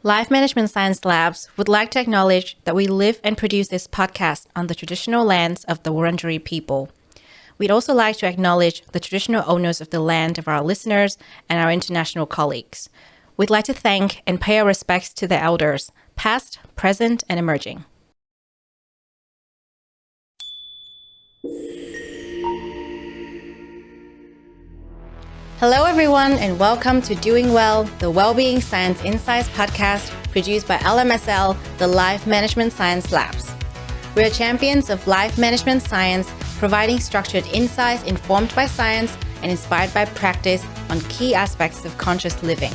Life Management Science Labs would like to acknowledge that we live and produce this podcast on the traditional lands of the Wurundjeri people. We'd also like to acknowledge the traditional owners of the land of our listeners and our international colleagues. We'd like to thank and pay our respects to the elders, past, present, and emerging. Hello, everyone, and welcome to Doing Well, the Wellbeing Science Insights Podcast produced by LMSL, the Life Management Science Labs. We are champions of life management science, providing structured insights informed by science and inspired by practice on key aspects of conscious living.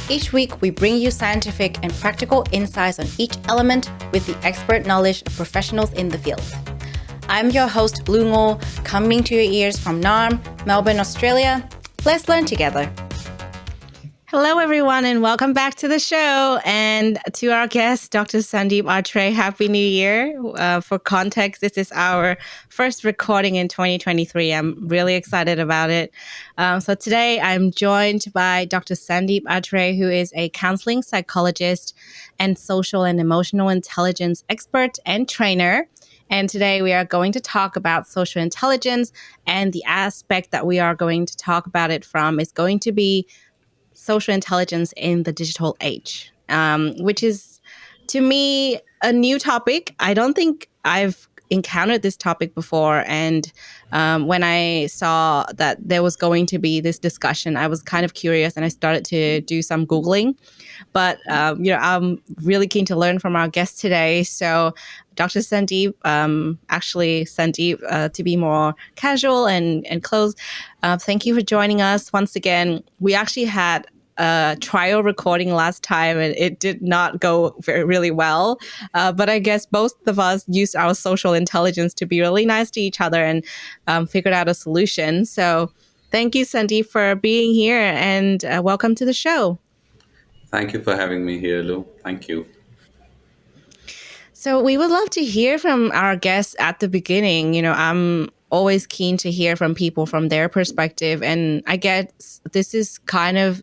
Each week, we bring you scientific and practical insights on each element with the expert knowledge of professionals in the field. I'm your host, Lu Ngo, coming to your ears from Naarm, Melbourne, Australia. Let's learn together. Hello, everyone, and welcome back to the show. And to our guest, Dr. Sandeep Atre, Happy New Year. For context, this is our first recording in 2023. I'm really excited about it. So today I'm joined by Dr. Sandeep Atre, who is a counseling psychologist and social and emotional intelligence expert and trainer. And today we are going to talk about social intelligence, and the aspect that we are going to talk about it from is going to be social intelligence in the digital age, which is, to me, a new topic. I don't think I've encountered this topic before. And when I saw that there was going to be this discussion, I was kind of curious and I started to do some Googling. But, I'm really keen to learn from our guest today. So Dr. Sandeep, to be more casual and close, thank you for joining us once again. We actually had a trial recording last time and it did not go really well. But I guess both of us used our social intelligence to be really nice to each other and figured out a solution. So thank you, Sandeep, for being here and welcome to the show. Thank you for having me here, Lou. Thank you. So we would love to hear from our guests at the beginning. I'm always keen to hear from people from their perspective. And I guess this is kind of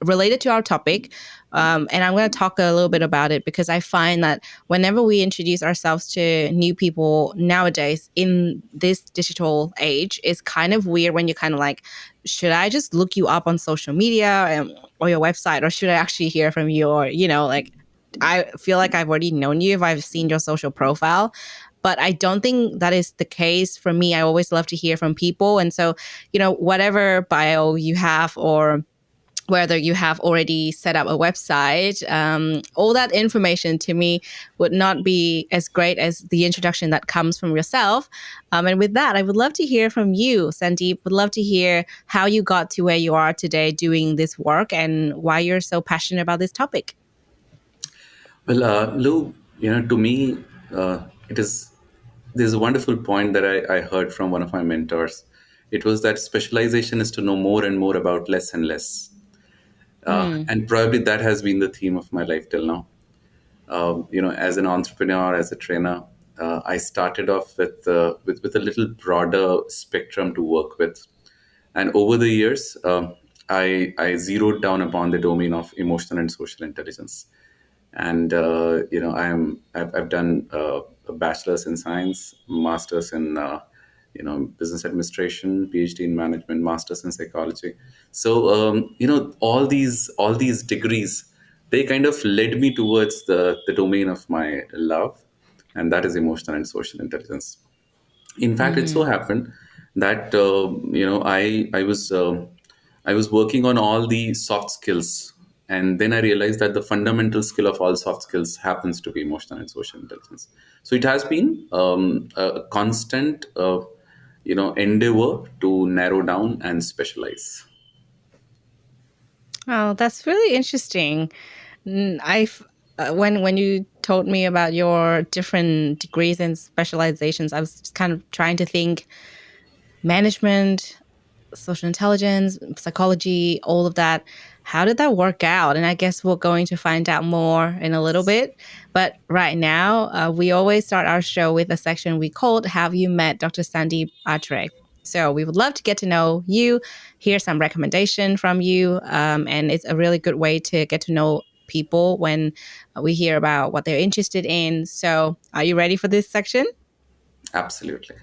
related to our topic. And I'm going to talk a little bit about it because I find that whenever we introduce ourselves to new people nowadays in this digital age, it's kind of weird when you're kind of like, should I just look you up on social media or your website, or should I actually hear from you? Or, I feel like I've already known you if I've seen your social profile. But I don't think that is the case for me. I always love to hear from people. And so, whatever bio you have or whether you have already set up a website, all that information to me would not be as great as the introduction that comes from yourself. And with that, I would love to hear from you, Sandeep. Would love to hear how you got to where you are today doing this work and why you're so passionate about this topic. Well, Lou, to me, it is. There's a wonderful point that I heard from one of my mentors. It was that specialization is to know more and more about less and less, and probably that has been the theme of my life till now. As an entrepreneur, as a trainer, I started off with a little broader spectrum to work with, and over the years, I zeroed down upon the domain of emotional and social intelligence. And I've done a bachelor's in science, master's in business administration, PhD in management, master's in psychology. So all these degrees, they kind of led me towards the domain of my love, and that is emotional and social intelligence. In fact, it so happened that I was working on all the soft skills, and then I realized that the fundamental skill of all soft skills happens to be emotional and social intelligence. So it has been a constant, endeavor to narrow down and specialize. Oh, that's really interesting. When you told me about your different degrees and specializations, I was just kind of trying to think management, social intelligence, psychology, all of that. How did that work out? And I guess we're going to find out more in a little bit. But right now, we always start our show with a section we called Have You Met Dr. Sandeep Atre? So we would love to get to know you, hear some recommendation from you. And it's a really good way to get to know people when we hear about what they're interested in. So, are you ready for this section? Absolutely.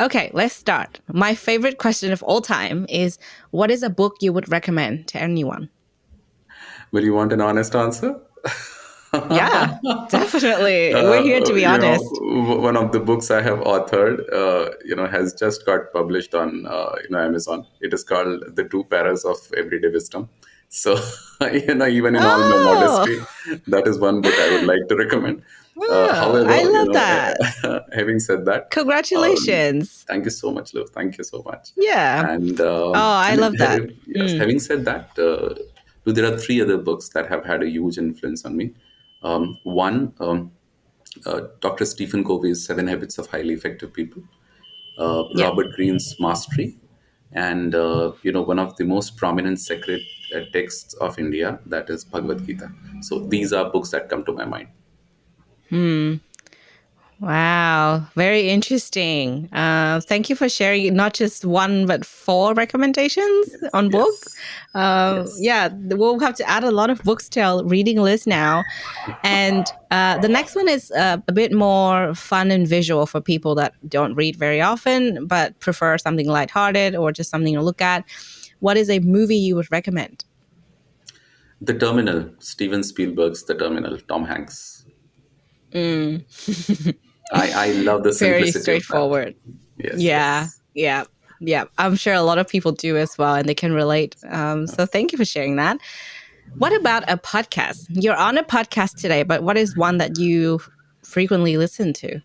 Okay, let's start. My favorite question of all time is, what is a book you would recommend to anyone? Will you want an honest answer? Yeah, definitely. We're here to be honest. One of the books I have authored, has just got published on, Amazon. It is called The Two Paras of Everyday Wisdom. So, even in all my Oh, modesty, that is one book I would like to recommend. oh, I However, love that. having said that, Congratulations. thank you so much, Lou. Thank you so much. Yeah. And Oh, I love that. yes, having said that, Lou, there are three other books that have had a huge influence on me. One, Dr. Stephen Covey's Seven Habits of Highly Effective People, Yeah. Robert Greene's Mastery, and one of the most prominent sacred texts of India, that is Bhagavad Gita. So these are books that come to my mind. Wow, very interesting. Thank you for sharing not just one but four recommendations Yes, on book. yes, yes. Yeah, we'll have to add a lot of books to our reading list now. And the next one is a bit more fun and visual for people that don't read very often but prefer something lighthearted or just something to look at. What is a movie you would recommend? The Terminal, Steven Spielberg's The Terminal, Tom Hanks. I love the Very simplicity of that. straightforward. Yes, Yeah, yes. yeah, yeah. I'm sure a lot of people do as well, and they can relate. So thank you for sharing that. What about a podcast? You're on a podcast today, but what is one that you frequently listen to?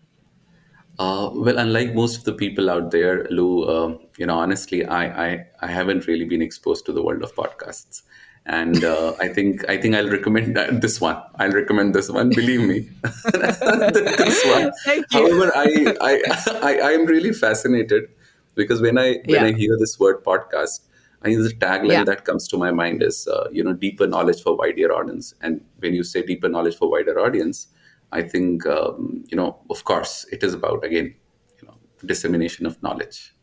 Well, unlike most of the people out there, Lou, honestly, I haven't really been exposed to the world of podcasts, and I think I'll recommend this one. I'll recommend this one. Believe me, this one. Thank you. However, I am really fascinated because when I Yeah, hear this word podcast, I think the tagline yeah. that comes to my mind is deeper knowledge for wider audience. And when you say deeper knowledge for wider audience, I think of course it is about, again, dissemination of knowledge.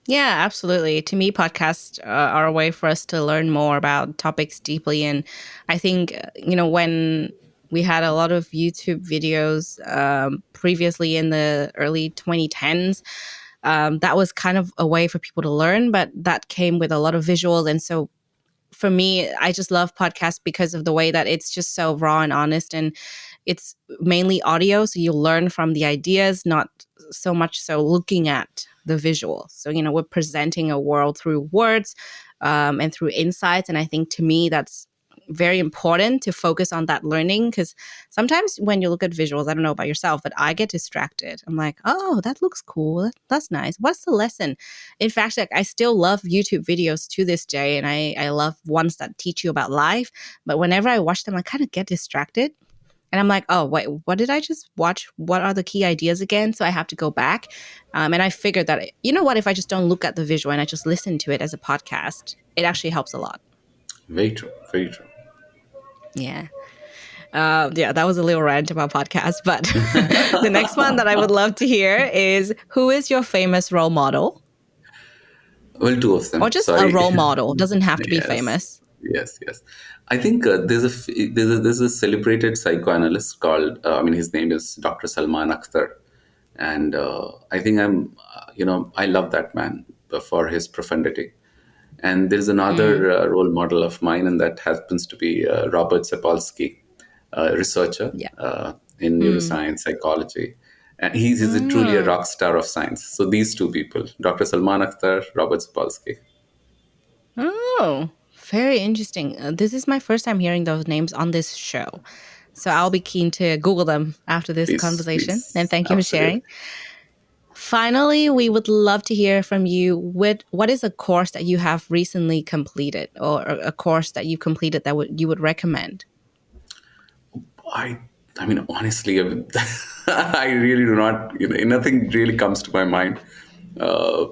Yeah, absolutely. To me, podcasts are a way for us to learn more about topics deeply. And I think, when we had a lot of YouTube videos previously in the early 2010s, that was kind of a way for people to learn, but that came with a lot of visuals. And so for me, I just love podcasts because of the way that it's just so raw and honest, and it's mainly audio. So you learn from the ideas, not so much so looking at the visual. So, we're presenting a world through words and through insights. And I think to me, that's very important to focus on that learning, because sometimes when you look at visuals, I don't know about yourself, but I get distracted. I'm like, oh, that looks cool. That's nice. What's the lesson? In fact, like, I still love YouTube videos to this day, and I love ones that teach you about life. But whenever I watch them, I kind of get distracted. And I'm like, oh, wait, what did I just watch? What are the key ideas again? So I have to go back. And I figured that, what, if I just don't look at the visual and I just listen to it as a podcast, it actually helps a lot. Very true. Very true. Yeah. Yeah, that was a little rant about podcasts. But the next one that I would love to hear is, who is your famous role model? Well, two of Or them. just a Sorry. role model. Doesn't have to be Yes. famous. Yes, yes. I think there's a celebrated psychoanalyst called, his name is Dr. Salman Akhtar, and I think I love that man for his profundity. And there's another role model of mine, and that happens to be Robert Sapolsky, researcher Yeah. in neuroscience, psychology. And he's truly a rock star of science. So these two people, Dr. Salman Akhtar, Robert Sapolsky. Oh, very interesting. This is my first time hearing those names on this show. So I'll be keen to Google them after this Please, conversation. And please, thank you for sharing. absolutely. Finally, we would love to hear from you. What is a course that you have recently completed, or a course that you completed that you would recommend? I, I mean, honestly, I really do not. Nothing really comes to my mind. Uh,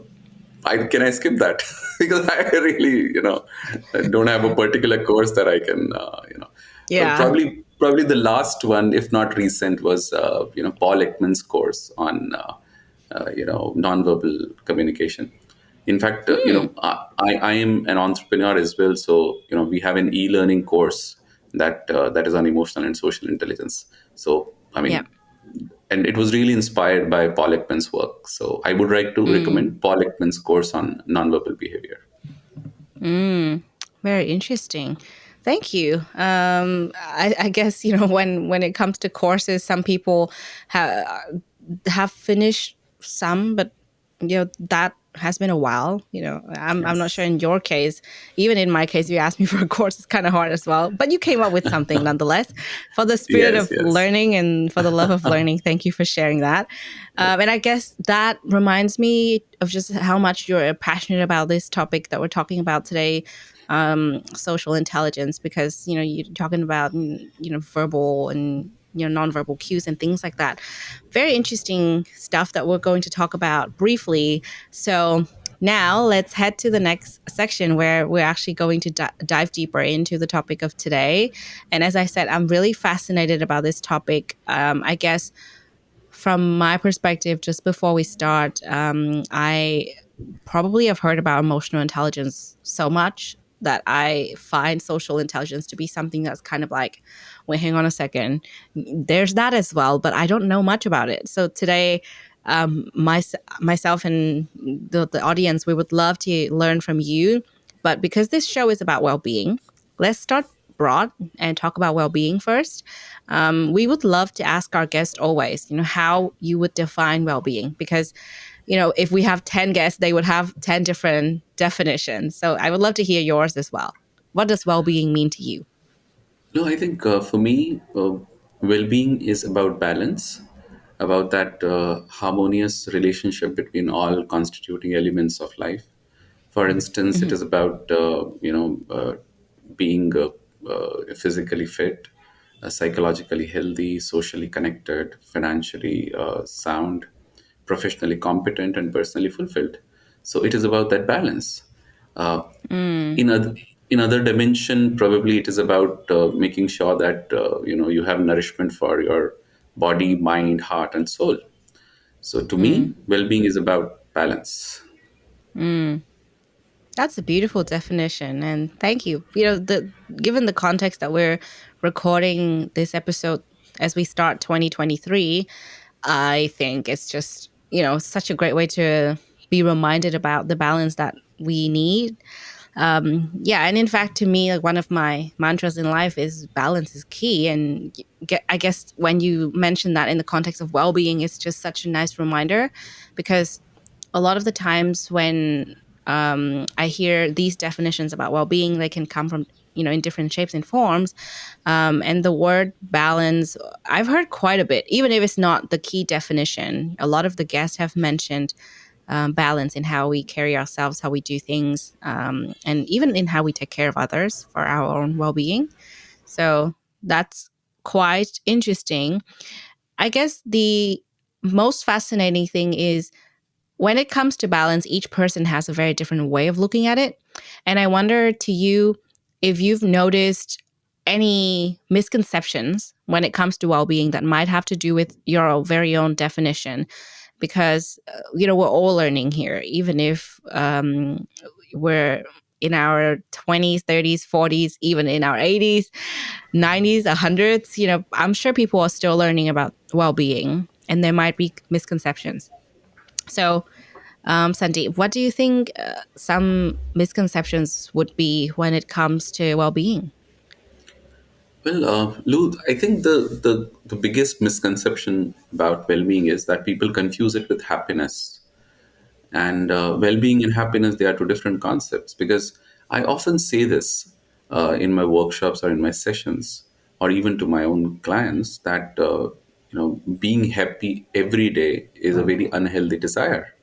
can I skip that because I really, don't have a particular course that I can, Yeah. probably the last one, if not recent, was Paul Ekman's course on nonverbal communication. In fact, Hmm. I am an entrepreneur as well. So, we have an e-learning course that is on emotional and social intelligence. So, I Yeah. mean, and it was really inspired by Paul Ekman's work. So I would like to Mm. recommend Paul Ekman's course on nonverbal behavior. Mm. Very interesting. Thank you. I guess when it comes to courses, some people have finished some, but that has been a while. I'm not sure Yes. in your case. Even in my case, you asked me for a course, it's kind of hard as well. But you came up with something nonetheless. For the spirit Yes, of yes. learning and for the love of learning, thank you for sharing that. And I guess that reminds me of just how much you're passionate about this topic that we're talking about today, social intelligence, because you're talking about verbal and nonverbal cues and things like that. Very interesting stuff that we're going to talk about briefly. So now let's head to the next section where we're actually going to dive deeper into the topic of today. And as I said, I'm really fascinated about this topic. I guess from my perspective, just before we start, I probably have heard about emotional intelligence so much that I find social intelligence to be something that's kind of like, wait, hang on a second. There's that as well, but I don't know much about it. So today, myself and the audience, we would love to learn from you. But because this show is about well being, let's start broad and talk about well being first. We would love to ask our guests always, how you would define well being, because if we have 10 guests, they would have 10 different definitions. So I would love to hear yours as well. What does well being mean to you? No, I think for me, well-being is about balance, about that harmonious relationship between all constituting elements of life. For instance, it Hmm. is about being physically fit, psychologically healthy, socially connected, financially sound, professionally competent, and personally fulfilled. So it is about that balance. Uh, Mm, in other in other dimension, probably it is about making sure that you have nourishment for your body, mind, heart, and soul. So to mm, me, well-being is about balance. mm. That's a beautiful definition, and thank you. The given the context that we're recording this episode as we start 2023, I think it's just such a great way to be reminded about the balance that we need. Yeah, and in fact, to me, like one of my mantras in life is balance is key. And I guess when you mention that in the context of well-being, it's just such a nice reminder, because a lot of the times when I hear these definitions about well-being, they can come from in different shapes and forms. And the word balance, I've heard quite a bit, even if it's not the key definition. A lot of the guests have mentioned balance in how we carry ourselves, how we do things, and even in how we take care of others for our own well-being. So that's quite interesting. I guess the most fascinating thing is when it comes to balance, each person has a very different way of looking at it. And I wonder to you if you've noticed any misconceptions when it comes to well-being that might have to do with your very own definition, because we're all learning here, even if we're in our 20s, 30s, 40s, even in our 80s, 90s, 100s. I'm sure people are still learning about well-being, and there might be misconceptions. So Sandeep, what do you think some misconceptions would be when it comes to well-being? Well, Lou, I think the biggest misconception about well-being is that people confuse it with happiness. And well-being and happiness, they are two different concepts. Because I often say this in my workshops or in my sessions, or even to my own clients, that being happy every day is a very unhealthy desire.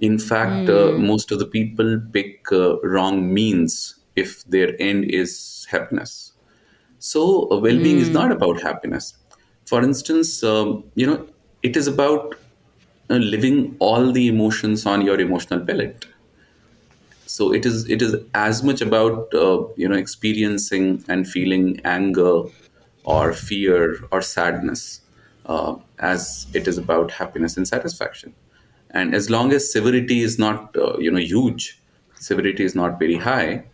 In fact, Mm, most of the people pick wrong means if their end is happiness. So, well-being is mm, not about happiness. For instance, it is about living all the emotions on your emotional palette. So it is as much about experiencing and feeling anger or fear or sadness as it is about happiness and satisfaction. And as long as severity is not, huge, severity is not very high,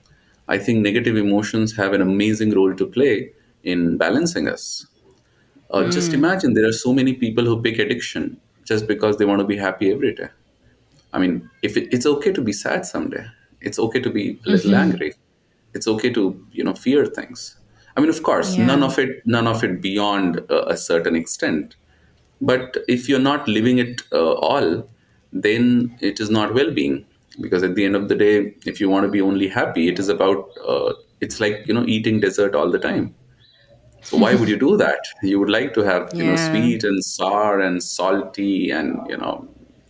I think negative emotions have an amazing role to play in balancing us. Just Mm. imagine there are so many people who pick addiction just because they want to be happy every day. I mean, if it's okay to be sad someday, it's okay to be a little Hmm. angry. It's okay to fear things. I mean, of course, Yeah. none of it beyond a certain extent. But if you're not living it all, then it is not well-being. Because at the end of the day, if you want to be only happy, it is about. It's like eating dessert all the time. So why would you do that? You would like to have Yeah. sweet and sour and salty and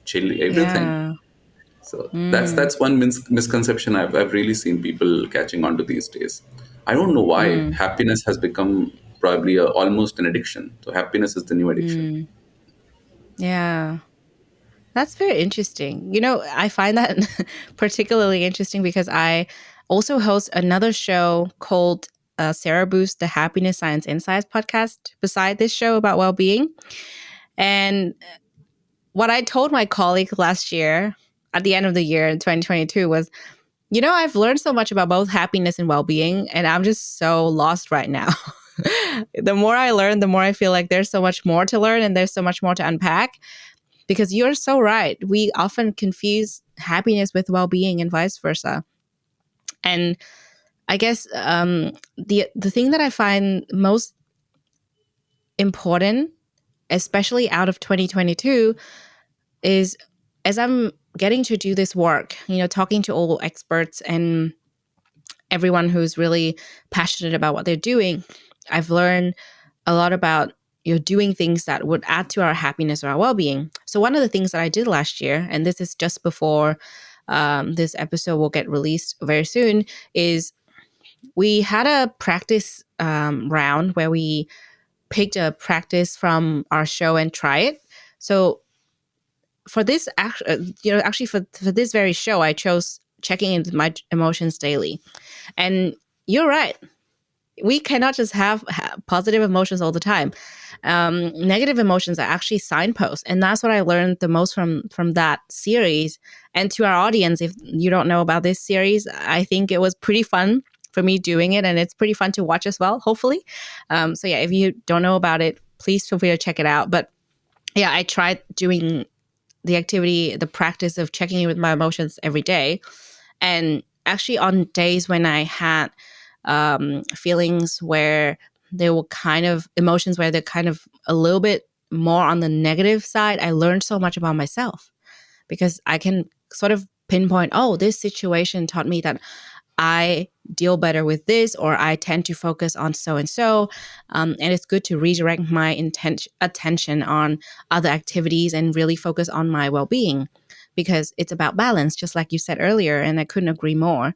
chili everything. Yeah. So that's Mm. that's one misconception I've really seen people catching on to these days. I don't know why Mm. happiness has become probably almost an addiction. So happiness is the new addiction. Mm. Yeah. That's very interesting. I find that particularly interesting because I also host another show called Sarah Boost, the Happiness Science Insights Podcast, beside this show about well being. And what I told my colleague last year, at the end of the year in 2022, was, I've learned so much about both happiness and well being, and I'm just so lost right now. The more I learn, the more I feel like there's so much more to learn and there's so much more to unpack. Because you're so right. We often confuse happiness with well being and vice versa. And I guess the thing that I find most important, especially out of 2022, is as I'm getting to do this work, talking to all experts and everyone who's really passionate about what they're doing, I've learned a lot about doing things that would add to our happiness or our well-being. So one of the things that I did last year, and this is just before this episode will get released very soon, is we had a practice round where we picked a practice from our show and try it. So for this, actually for this very show, I chose checking in with my emotions daily. And you're right. We cannot just have positive emotions all the time. Negative emotions are actually signposts, and that's what I learned the most from that series. And to our audience, if you don't know about this series, I think it was pretty fun for me doing it, and it's pretty fun to watch as well, hopefully. So yeah, if you don't know about it, please feel free to check it out. But yeah, I tried doing the activity, the practice of checking in with my emotions every day. And actually, on days when I had feelings where they were kind of emotions where they're kind of a little bit more on the negative side, I learned so much about myself because I can sort of pinpoint, oh, this situation taught me that I deal better with this, or I tend to focus on so and so. And it's good to redirect my attention on other activities and really focus on my well being because it's about balance, just like you said earlier. And I couldn't agree more.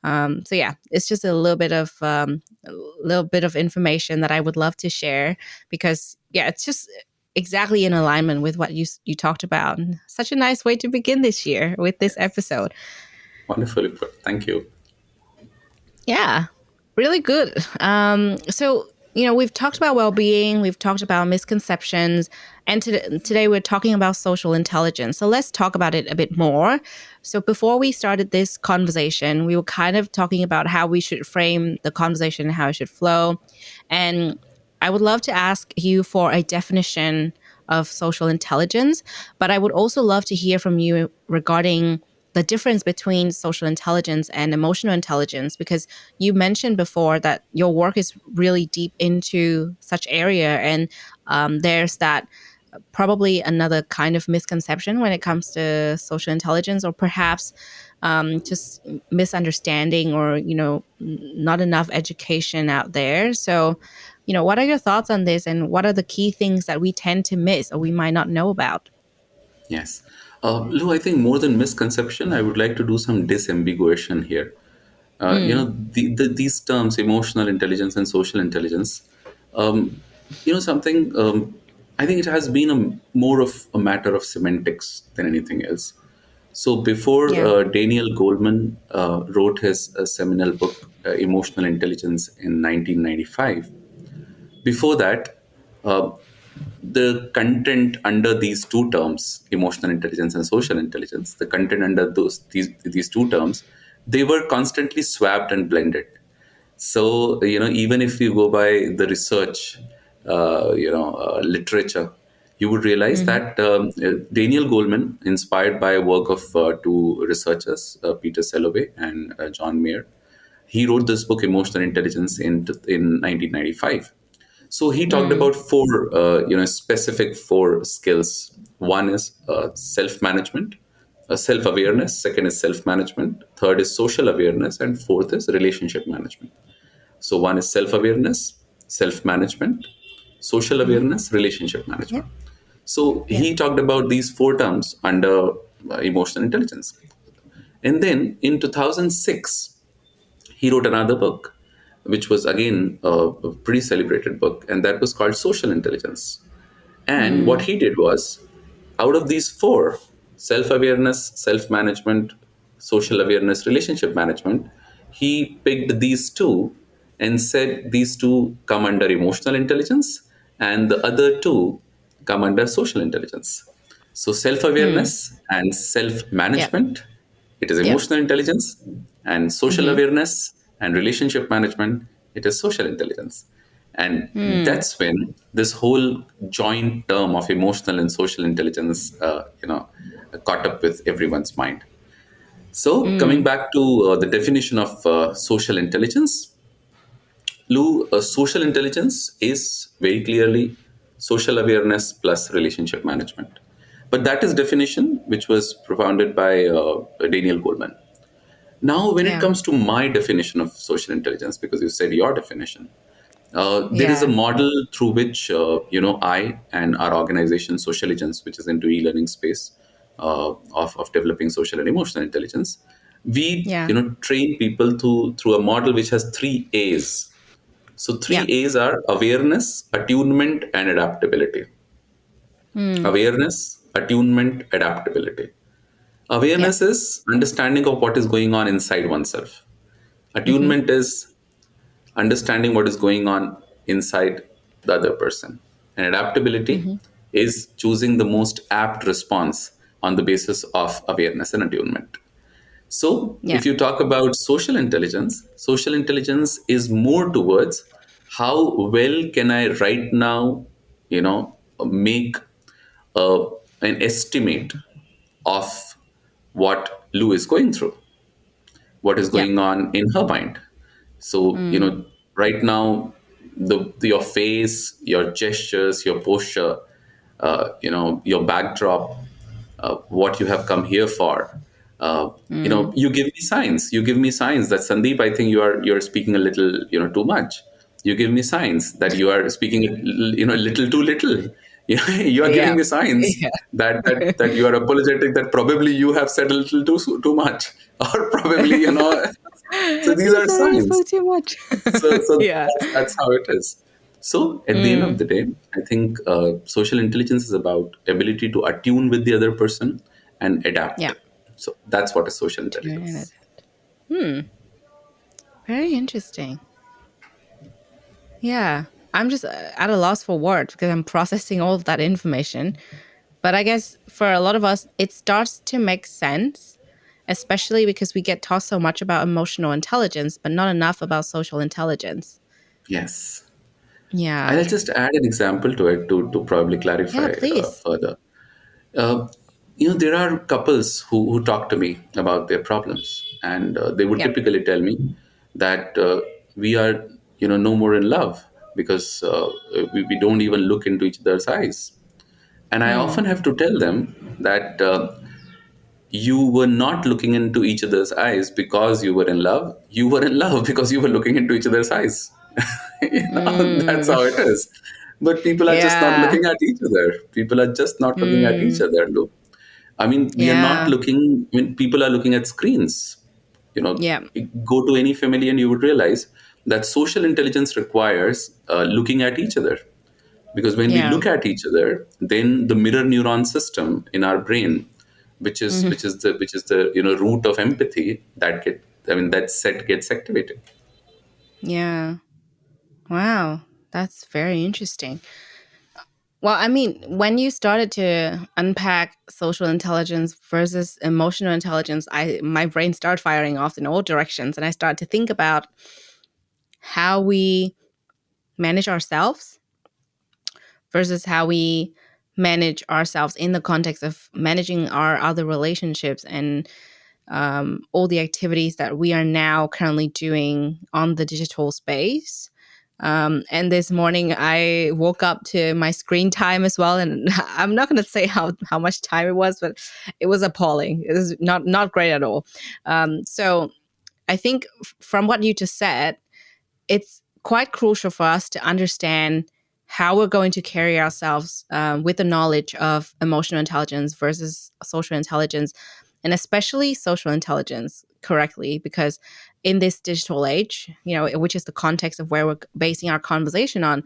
So yeah, it's just a little bit of information that I would love to share because yeah, it's just exactly in alignment with what you talked about. And such a nice way to begin this year with this episode. Wonderfully put. Thank you. Yeah, really good. So, we've talked about well being, we've talked about misconceptions, and today we're talking about social intelligence. So, let's talk about it a bit more. So, before we started this conversation, we were kind of talking about how we should frame the conversation, how it should flow. And I would love to ask you for a definition of social intelligence, but I would also love to hear from you regarding the difference between social intelligence and emotional intelligence because you mentioned before that your work is really deep into such area and there's that probably another kind of misconception when it comes to social intelligence or perhaps just misunderstanding or not enough education out there. So what are your thoughts on this and what are the key things that we tend to miss or we might not know about? Yes. Lou, I think more than misconception, I would like to do some disambiguation here. Mm, These terms, emotional intelligence and social intelligence, something, I think it has been more of a matter of semantics than anything else. So before yeah. Daniel Goleman wrote his seminal book, Emotional Intelligence, in 1995, before that, uh, the content under these two terms, emotional intelligence and social intelligence, the content under these two terms, they were constantly swapped and blended. So, even if you go by the research, literature, you would realize that Daniel Goleman, inspired by a work of two researchers, Peter Salovey and John Mayer, he wrote this book, Emotional Intelligence, in 1995. So he talked about four, specific four skills. One is self-management, self-awareness. Second is self-management. Third is social awareness, and fourth is relationship management. So one is self-awareness, self-management, social awareness, relationship Yep. management. So Yep. he talked about these four terms under emotional intelligence. And then in 2006, he wrote another book, which was again a pretty celebrated book, and that was called Social Intelligence. And what he did was, out of these four, self awareness, self management, social awareness, relationship management, he picked these two and said these two come under emotional intelligence and the other two come under social intelligence. So, self awareness and self Yep. management, it is Yep. emotional intelligence, and social awareness and relationship management, it is social intelligence. And that's when this whole joint term of emotional and social intelligence, caught up with everyone's mind. So, coming back to the definition of social intelligence, Lou, social intelligence is very clearly social awareness plus relationship management. But that is definition which was propounded by Daniel Goleman. Now, when it Yeah. comes to my definition of social intelligence, because you said your definition, there is a Yeah. model through which I and our organization Socialigence, which is into e-learning space of developing social and emotional intelligence, we Yeah. train people through a model which has three A's. So three Yeah. A's are awareness, attunement, and adaptability. Awareness, attunement, adaptability. Yeah. Awareness is understanding of what is going on inside oneself. Attunement is understanding what is going on inside the other person. And adaptability is choosing the most apt response on the basis of awareness and attunement. So, Yeah. if you talk about social intelligence is more towards how well can I right now, make a, an estimate of what Lou is going through, what is Yeah. going on in her mind. So, right now, your face, your gestures, your posture, your backdrop, what you have come here for. You give me signs. You give me signs that Sandeep, I think you're speaking a little, too much. You give me signs that you are speaking, a little too little. You are Yeah. giving me signs Yeah. that you are apologetic that probably you have said a little too much, or probably So these You are said I signs. spoke too much. So Yeah. that's how it is. So at the end of the day, I think social intelligence is about ability to attune with the other person and adapt. Yeah. So that's what is social Turn it. intelligence. Very interesting. Yeah. I'm just at a loss for words because I'm processing all of that information. But I guess for a lot of us, it starts to make sense, especially because we get taught so much about emotional intelligence, but not enough about social intelligence. Yes. Yeah. I'll just add an example to it to probably Yeah, clarify please. further. Uh, there are couples who talk to me about their problems, and they would Yeah. typically tell me that we are, no more in love because we don't even look into each other's eyes. And I often have to tell them that you were not looking into each other's eyes because you were in love. You were in love because you were looking into each other's eyes. That's how it is. But people are just not Yeah. looking at each other. People are just not looking at each other. Look, I mean, we are not Yeah. looking. I mean, people are looking at screens. You know, Yeah. go to any family and you would realize that social intelligence requires looking at each other, because when we Yeah. look at each other, then the mirror neuron system in our brain, which is the root of empathy, that set gets activated. Yeah. Wow. That's very interesting. Well, I mean, when you started to unpack social intelligence versus emotional intelligence, I my brain started firing off in all directions, and I started to think about how we manage ourselves versus how we manage ourselves in the context of managing our other relationships and all the activities that we are now currently doing on the digital space. And this morning, I woke up to my screen time as well, and I'm not going to say how much time it was, but it was appalling. It was not great at all. So I think from what you just said, it's quite crucial for us to understand how we're going to carry ourselves with the knowledge of emotional intelligence versus social intelligence, and especially social intelligence correctly, because in this digital age, which is the context of where we're basing our conversation on,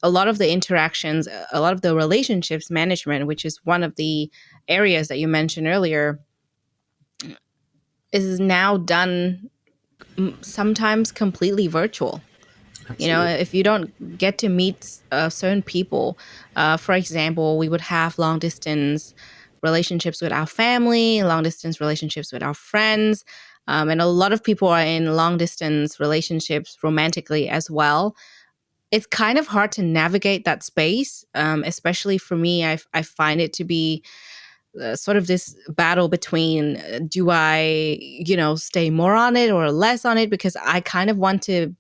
a lot of the interactions, a lot of the relationships management, which is one of the areas that you mentioned earlier, is now done sometimes completely virtual. Absolutely. If you don't get to meet certain people, for example, we would have long distance relationships with our family, long distance relationships with our friends. And a lot of people are in long distance relationships romantically as well. It's kind of hard to navigate that space, especially for me. I find it to be sort of this battle between do I, stay more on it or less on it, because I kind of want to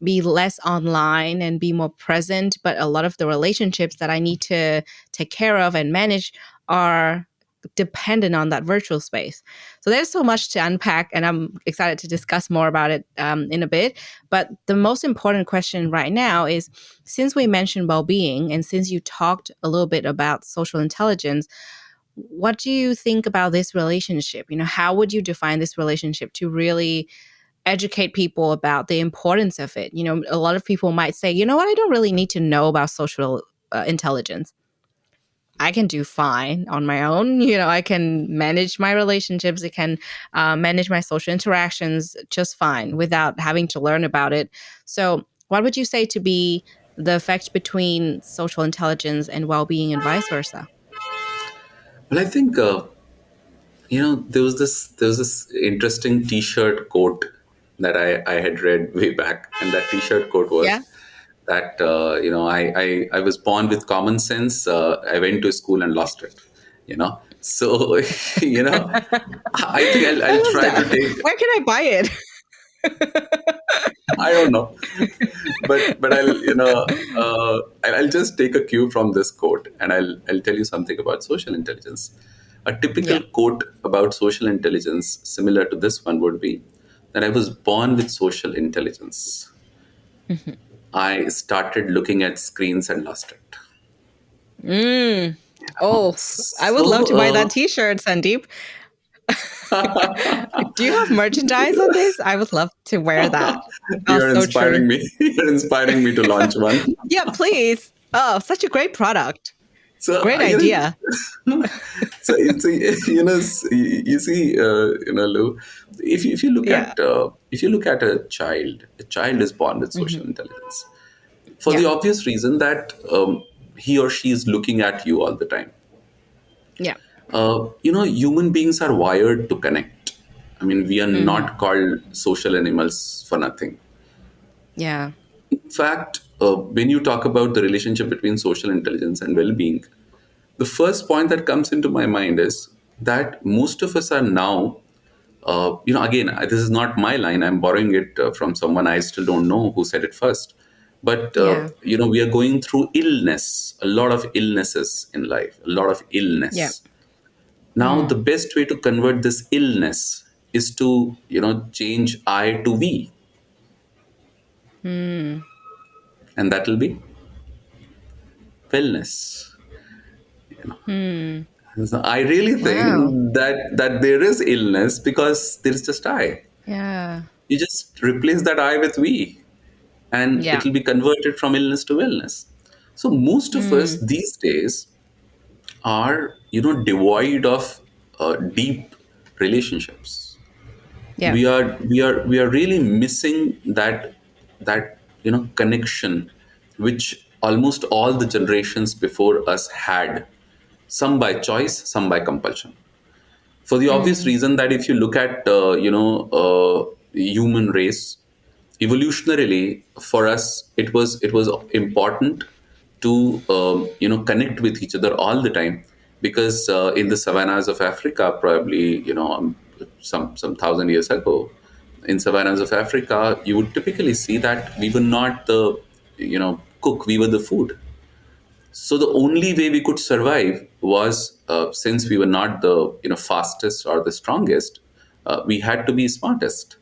be less online and be more present. But a lot of the relationships that I need to take care of and manage are dependent on that virtual space. So there's so much to unpack, and I'm excited to discuss more about it in a bit. But the most important question right now is, since we mentioned well-being and since you talked a little bit about social intelligence, what do you think about this relationship? How would you define this relationship to really educate people about the importance of it? A lot of people might say, you know what, I don't really need to know about social intelligence. I can do fine on my own. I can manage my relationships. I can manage my social interactions just fine without having to learn about it. So, what would you say to be the effect between social intelligence and well-being and vice versa? Well, I think there was this interesting T-shirt quote that I had read way back, and that T-shirt quote was Yeah. that I was born with common sense. I went to school and lost it. So I think I'll I love try to that. take. Where can I buy it? I don't know, but I'll just take a cue from this quote, and I'll tell you something about social intelligence. A typical Yeah. quote about social intelligence, similar to this one, would be that I was born with social intelligence. I started looking at screens and lost it. Mm. Oh, I would love to buy So that T-shirt, Sandeep. Do you have merchandise on this? I would love to wear that. Oh, you're so true. inspiring me. You're inspiring me to launch one. Yeah, please. Oh, such a great product. So Great idea. so you see, Lou, Yeah. if you look at a child is born with social Hmm. intelligence for the Yeah. obvious reason that he or she is looking at you all the time. Yeah. Human beings are wired to connect. I mean, we are Hmm. not called social animals for nothing. Yeah. In fact, when you talk about the relationship between social intelligence and well-being, the first point that comes into my mind is that most of us are now, again, this is not my line. I'm borrowing it from someone I still don't know who said it first. But, Yeah. we are going through illness, a lot of illnesses in life, a lot of Yeah. illness. Now, the Mm. best way to convert this illness is to, change I to we. Mm. And that will be wellness. Mm. So I really Wow. think that there is illness because there is just I. Yeah. You just replace that I with we, and it Yeah. will be converted from illness to wellness. So most of us Mm. these days are, devoid of deep relationships. Yeah. We are really missing that connection, which almost all the generations before us had, some by choice, some by compulsion. For the obvious Mm. reason that if you look at human race, evolutionarily for us it was important to connect with each other all the time, because in the savannas of Africa, probably some thousand years ago, in savannas of Africa, you would typically see that we were not the cook, we were the food. So the only way we could survive was, since we were not the fastest or the strongest, we had to be smartest.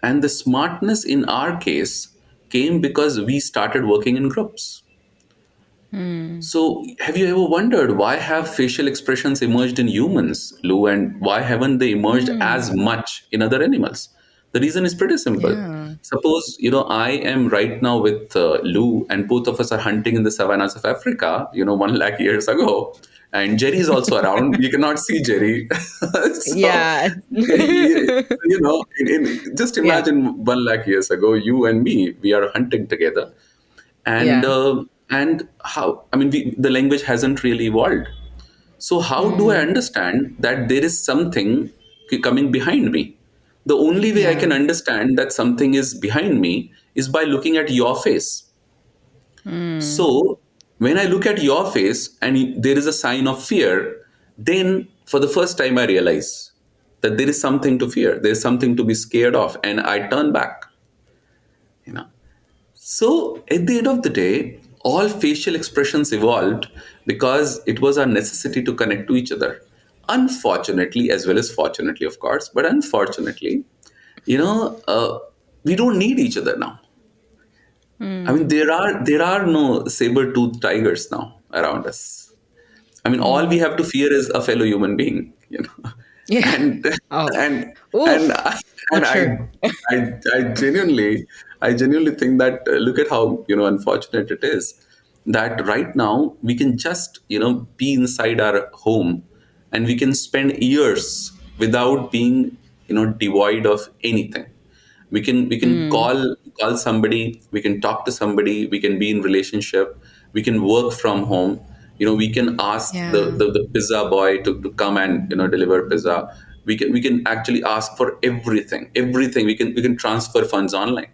And the smartness in our case came because we started working in groups. Mm. So have you ever wondered why have facial expressions emerged in humans, Lou, and why haven't they emerged Mm. as much in other animals? The reason is pretty simple. Yeah. Suppose I am right now with Lou, and both of us are hunting in the savannas of Africa, 1 lakh years ago, and Jerry is also around. We cannot see Jerry, so Yeah. just Yeah. imagine 1 lakh years ago, you and me, we are hunting together, and Yeah. how, I mean, the language hasn't really evolved. So how do I Mm. understand that there is something coming behind me? The only way I Yeah. can understand that something is behind me is by looking at your face. Mm. So when I look at your face and there is a sign of fear, then for the first time I realize that there is something to fear, there is something to be scared of, and I turn back. you know So at the end of the day, all facial expressions evolved because it was our necessity to connect to each other. Unfortunately, as well as fortunately, of course, but unfortunately, you know, uh, we don't need each other now. I mean, Mm. there are no saber-toothed tigers now around us. I mean, all we Mm. have to fear is a fellow human being, Yeah. and Oh. and and Oof. So and true. I genuinely think that, look at how unfortunate it is that right now we can just be inside our home, and we can spend years without being devoid of anything. We can Mm. call somebody, we can talk to somebody, we can be in relationship, we can work from home. We can ask the, Yeah. the pizza boy to come and deliver pizza. We can actually ask for everything. We can transfer funds online.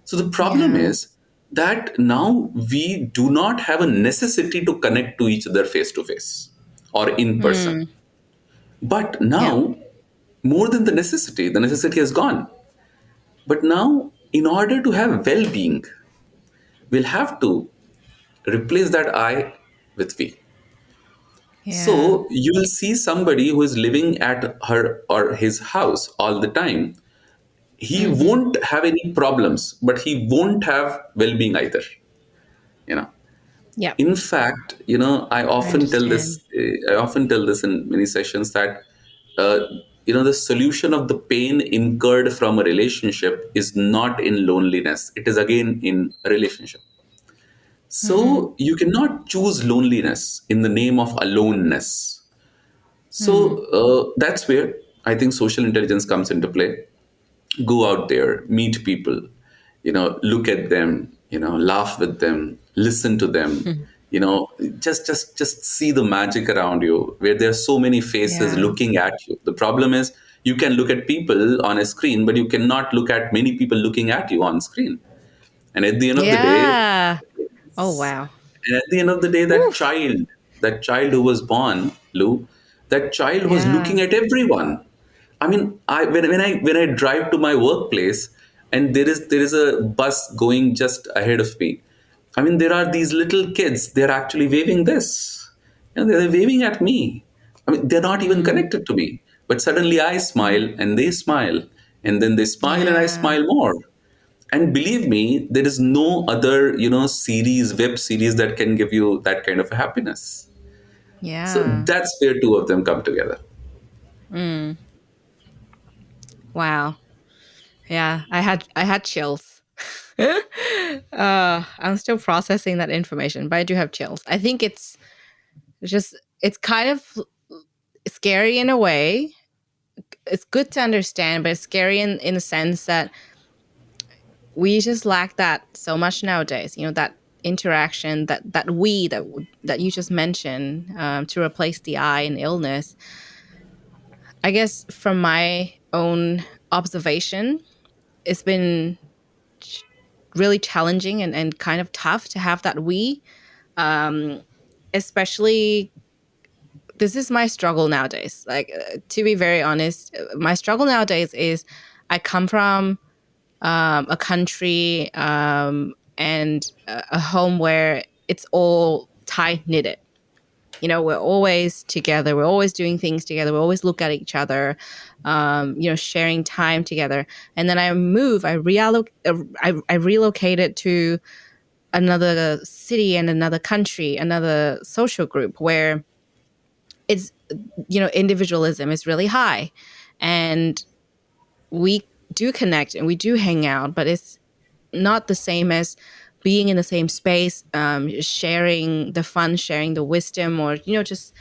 So the problem Yeah. is that now we do not have a necessity to connect to each other face to face or in person. Mm. But Yeah. now, more than the necessity has gone. But now, in order to have well being, we'll have to replace that I with we. Yeah. So you will see somebody who is living at her or his house all the time. He Mm-hmm. won't have any problems, but he won't have well being either. You know. Yeah. In fact, I I often tell understand. this. I often tell this in many sessions that uh, the solution of the pain incurred from a relationship is not in loneliness. It is again in a relationship. Mm-hmm. So you cannot choose loneliness in the name of aloneness. Mm. So that's where I think social intelligence comes into play. Go out there, meet people, look at them, laugh with them, listen to them, just see the magic around you, where there are so many faces Yeah. looking at you. The problem is you can look at people on a screen, but you cannot look at many people looking at you on screen. And at the end of the day, Yeah. Oh wow. and at the end of the day, Oof. that child who was born, Lou, that child was Yeah. looking at everyone. I mean, when I drive to my workplace, and there is a bus going just ahead of me. I mean, there are these little kids. They're actually waving this, and they're waving at me. I mean, they're not even Mm. connected to me, but suddenly I smile Mm. and they smile, and then they smile and I Yeah. smile more. And believe me, there is no other web series that can give you that kind of happiness. So Yeah. that's where two of them come together. Mm. Wow. Yeah. I had chills. I'm still processing that information, but I do have chills. I think it's kind of scary in a way. It's good to understand, but it's scary in the sense that we just lack that so much nowadays. That interaction, that you just mentioned, to replace the I in illness, I guess from my own observation, it's been really challenging and kind of tough to have that we, especially, this is my struggle nowadays. Like, to be very honest, my struggle nowadays is I come from a country, and a home where it's all tight knitted. We're always together. We're always doing things together. We always look at each other, sharing time together. And then I relocated to another city and another country, another social group where it's, individualism is really high. And we do connect and we do hang out, but it's not the same as being in the same space, sharing the fun, sharing the wisdom, or just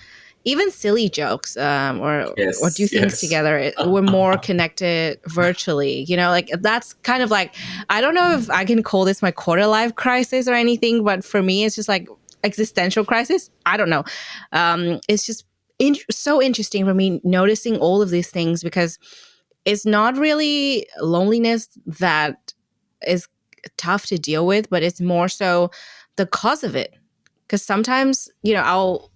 even silly jokes, or do Yes, things yes. together. We're more connected virtually. Like that's kind of like, I don't know if I can call this my quarter life crisis or anything, but for me, it's just like existential crisis. I don't know. It's just so interesting for me noticing all of these things, because it's not really loneliness that is tough to deal with, but it's more so the cause of it. Because sometimes, I'll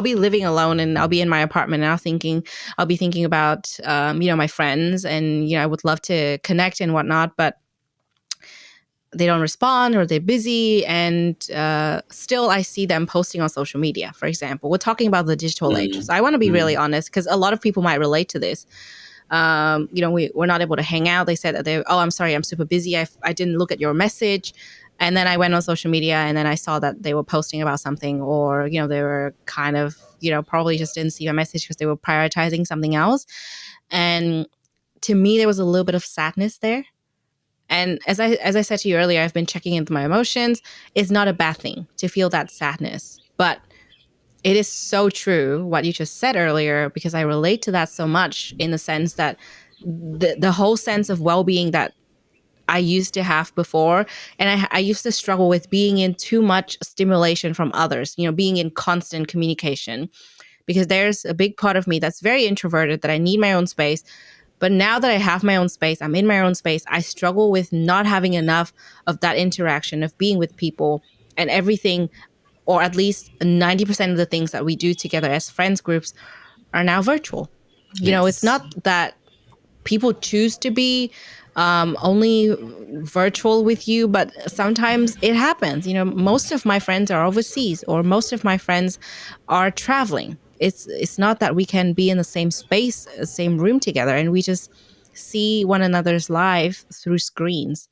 be living alone and I'll be in my apartment and I'll be thinking about, my friends, and, I would love to connect and whatnot, but they don't respond or they're busy. And still I see them posting on social media, for example. We're talking about the digital age. Mm, So I want to be really mm, honest, because a lot of people might relate to this. We're not able to hang out. They said that I'm sorry, I'm super busy. I didn't look at your message. And then I went on social media and then I saw that they were posting about something, or, they were kind of, probably just didn't see my message because they were prioritizing something else. And to me, there was a little bit of sadness there. And as I said to you earlier, I've been checking into my emotions. It's not a bad thing to feel that sadness, but it is so true what you just said earlier, because I relate to that so much, in the sense that the whole sense of well-being that I used to have before, and I used to struggle with being in too much stimulation from others, being in constant communication, because there's a big part of me that's very introverted, that I need my own space. But now that I have my own space, I'm in my own space, I struggle with not having enough of that interaction, of being with people, and everything, or at least 90% of the things that we do together as friends groups are now virtual. It's yes. not that people choose to be only virtual with you, but sometimes it happens. Most of my friends are overseas, or most of my friends are traveling. It's not that we can be in the same space, same room together, and we just see one another's life through screens.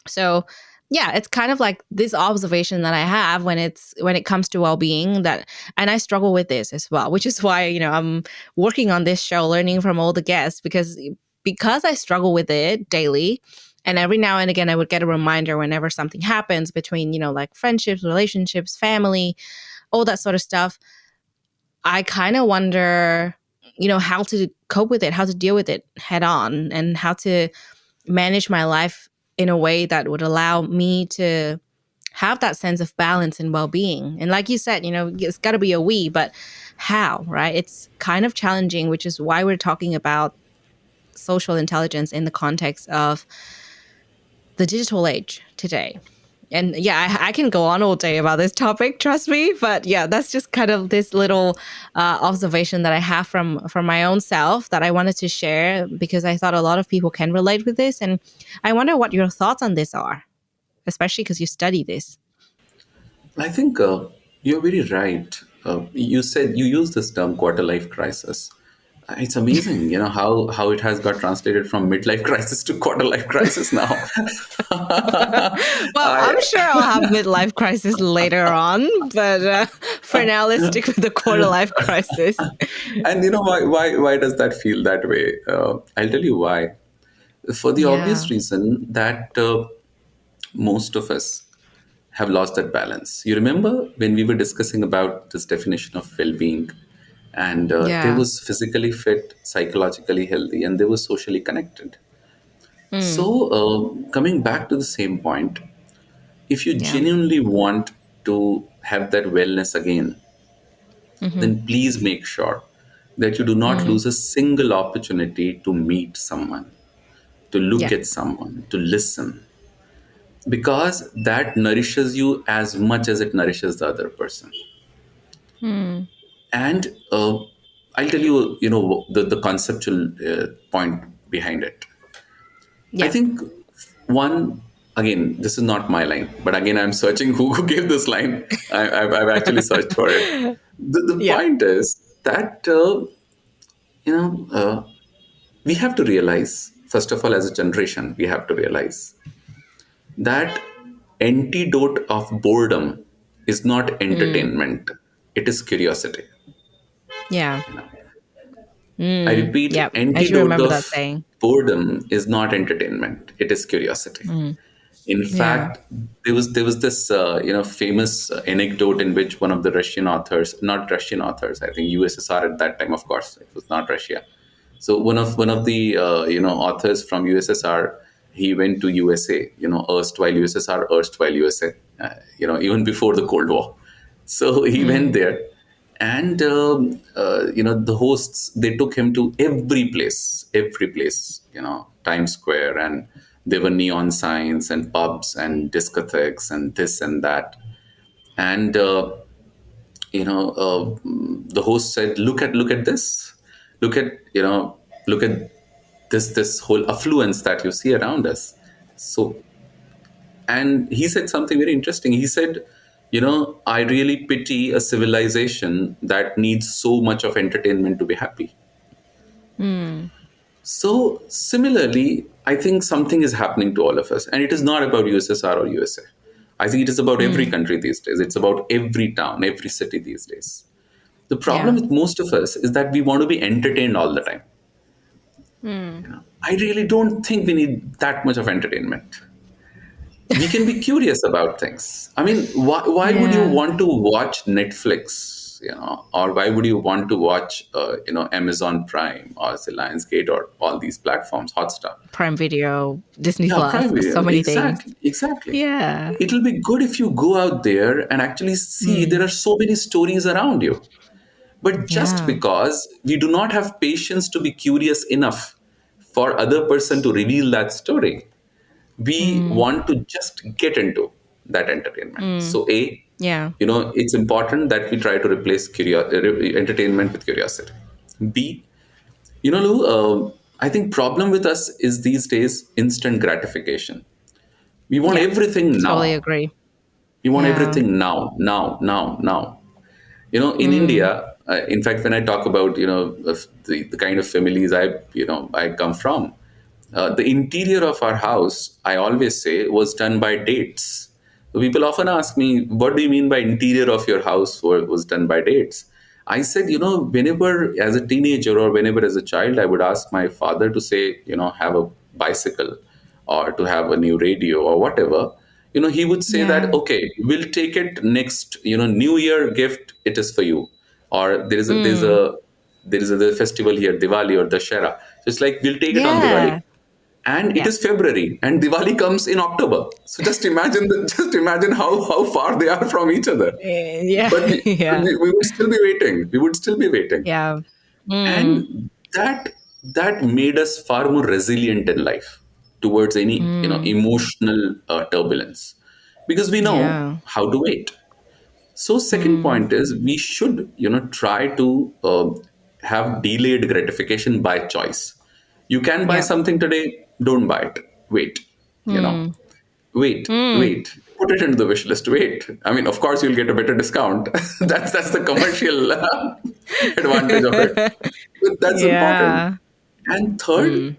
So yeah, it's kind of like this observation that I have when it comes to well-being, that, and I struggle with this as well, which is why, I'm working on this show, learning from all the guests, because I struggle with it daily. And every now and again, I would get a reminder whenever something happens between, like friendships, relationships, family, all that sort of stuff. I kind of wonder, how to cope with it, how to deal with it head on, and how to manage my life in a way that would allow me to have that sense of balance and well-being. And like you said, it's got to be a we, but how, right? It's kind of challenging, which is why we're talking about social intelligence in the context of the digital age today. And yeah, I can go on all day about this topic, trust me. But yeah, that's just kind of this little observation that I have from my own self that I wanted to share, because I thought a lot of people can relate with this. And I wonder what your thoughts on this are, especially because you study this. I think you're very right. You said you used this term quarter life crisis. It's amazing, how it has got translated from midlife crisis to quarter life crisis now. Well, I I'm sure I'll have midlife crisis later on, but for now, let's stick with the quarter life crisis. and why does that feel that way? I'll tell you why. For the Yeah, obvious reason that most of us have lost that balance. You remember when we were discussing about this definition of well-being, and there yeah. was physically fit, psychologically healthy, and they were socially connected. Mm, So, coming back to the same point, if you Yeah. genuinely want to have that wellness again, Mm-hmm. then please make sure that you do not Mm. lose a single opportunity to meet someone, to look Yeah. at someone, to listen, because that nourishes you as much as it nourishes the other person. Mm. And I'll tell you, the conceptual point behind it. I Yeah. think one, again, this is not my line, but again, I'm searching who gave this line. I've actually searched for it. The Yeah. point is that, you know, uh, we have to realize, first of all, as a generation, we have to realize that antidote of boredom is not Mm. entertainment, it is curiosity. Yeah. I Mm. repeat, Yeah. I do antidote remember that of saying. boredom is not entertainment, it is curiosity. Mm. In Yeah. fact, there was this famous anecdote in which one of the Russian authors, not Russian authors, I think USSR at that time, of course, it was not Russia. So one of the authors from USSR, he went to USA, erstwhile USSR, erstwhile USA, even before the Cold War. So he went Mm. there, and the hosts, they took him to every place, Times Square, and there were neon signs and pubs and discotheques and this and that, and the host said, look at this, look at look at this whole affluence that you see around us. So, and he said something very interesting. He said, I really pity a civilization that needs so much of entertainment to be happy. Mm. So similarly, I think something is happening to all of us, and it is not about USSR or USA. I think it is about every Mm. country these days. It's about every town, every city these days. The problem Yeah. with most of us is that we want to be entertained all the time. Mm. I really don't think we need that much of entertainment. We can be curious about things. I mean, why would you Yeah. want to watch Netflix, or why would you want to watch, Amazon Prime or the Lionsgate or all these platforms, Hotstar? Prime Video, Disney Yeah, Plus, Prime so Video. many things. Exactly, exactly. Yeah. It'll be good if you go out there and actually see there Mm. are so many stories around you. But just Yeah. because we do not have patience to be curious enough for other person to reveal that story, we Mm. want to just get into that entertainment. Mm. So Yeah. it's important that we try to replace entertainment with curiosity. B, Lou, I think problem with us is these days instant gratification. We want Yeah. everything Totally now. agree. We want Yeah. everything now, now, now, now. In Mm. India, in fact, when I talk about of the kind of families I come from, the interior of our house, I always say, was done by dates. So people often ask me, what do you mean by interior of your house was done by dates? I said, whenever as a teenager or whenever as a child, I would ask my father to say, have a bicycle or to have a new radio or whatever. He would say that, Yeah. okay, we'll take it next, New Year gift, it is for you. Or Mm. there is a festival here, Diwali or Dashera. So it's like, we'll take it on Yeah. Diwali, and it Yeah. is February, and Diwali comes in October. So just imagine, just imagine how far they are from each other. Yeah. But Yeah. we would still be waiting. We would still be waiting, Yeah. Mm. and that made us far more resilient in life towards any Mm. emotional turbulence, because we know Yeah. how to wait. So second Mm. point is, we should try to have delayed gratification by choice. You can buy Yeah. something today, don't buy it. Wait, you know, Mm. Mm. wait. Put it into the wish list. Wait. I mean, of course, you'll get a better discount. That's the commercial advantage of it. But that's important. Yeah. And third, Mm.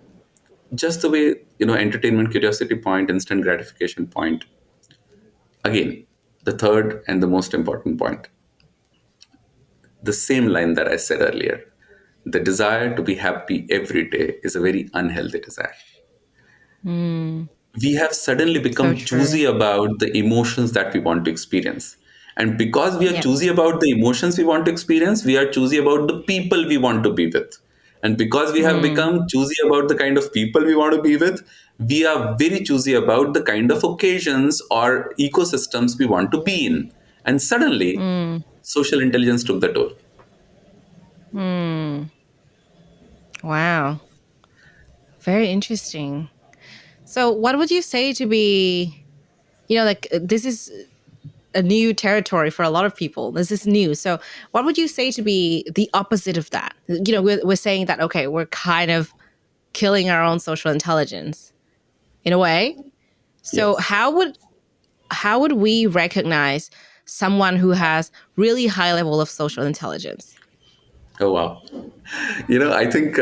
just the way entertainment, curiosity point, instant gratification point. Again, the third and the most important point, the same line that I said earlier. The desire to be happy every day is a very unhealthy desire. Mm. We have suddenly So become true. choosy about the emotions that we want to experience. And because we are Yep. choosy about the emotions we want to experience, we are choosy about the people we want to be with. And because we have become choosy about the kind of people we want to be with, we are very choosy about the kind of occasions or ecosystems we want to be in. And suddenly, social intelligence took the toll. Wow. Very interesting. So, what would you say to be, like this is a new territory for a lot of people. This is new. So, what would you say to be the opposite of that? We're saying that, okay, we're kind of killing our own social intelligence in a way. So, Yes. how would we recognize someone who has really high level of social intelligence? Oh, wow. I think,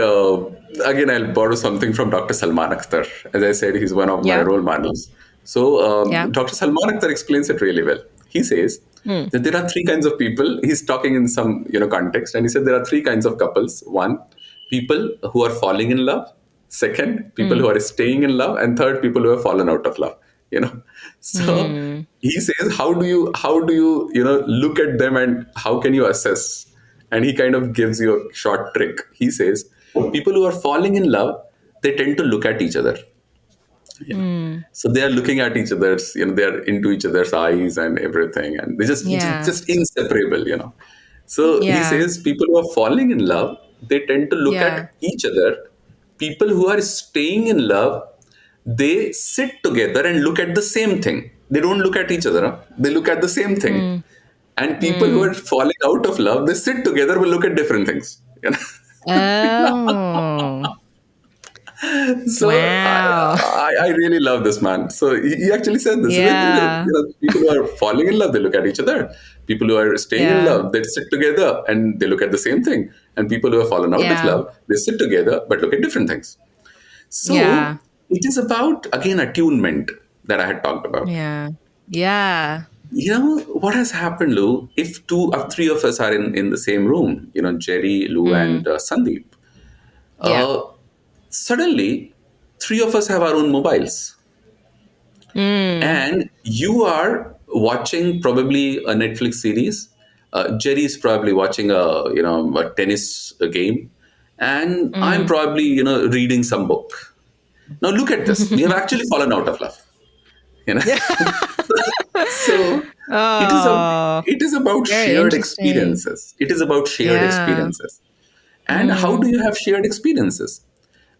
again, I'll borrow something from Dr. Salman Akhtar. As I said, he's one of my Yeah. role models. So, Yeah. Dr. Salman Akhtar explains it really well. He says that there are three kinds of people. He's talking in some, context, and he said there are three kinds of couples. One, people who are falling in love. Second, people who are staying in love, and third, people who have fallen out of love. You know, so he says, how do you look at them, and how can you assess? And he kind of gives you a short trick. He says, people who are falling in love, they tend to look at each other. So they are looking at each other's, they are into each other's eyes and everything, and they Yeah. just inseparable. So he Yeah. says, people who are falling in love, they tend to look Yeah. at each other. People who are staying in love, they sit together and look at the same thing. They don't look at each other. Huh? They look at the same thing. And people who are falling out of love, they sit together but look at different things. Oh. So Wow. I really love this man. So he actually said this. Yeah. People who are falling in love, they look at each other. People who are staying in Yeah. love, they sit together and they look at the same thing. And people who have fallen out of Yeah. love, they sit together but look at different things. So Yeah. it is about, again, attunement that I had talked about. Yeah. Yeah. What has happened, Lou? If two or three of us are in the same room, Jerry, Lou, and Sandeep, Yeah. uh, suddenly three of us have our own mobiles, and you are watching probably a Netflix series. Jerry is probably watching a tennis game, and I'm probably reading some book. Now look at this. We have actually fallen out of love. You know. So it is a Oh, it is about very shared interesting. experiences. It is about shared Yeah. experiences. And how do you have shared experiences?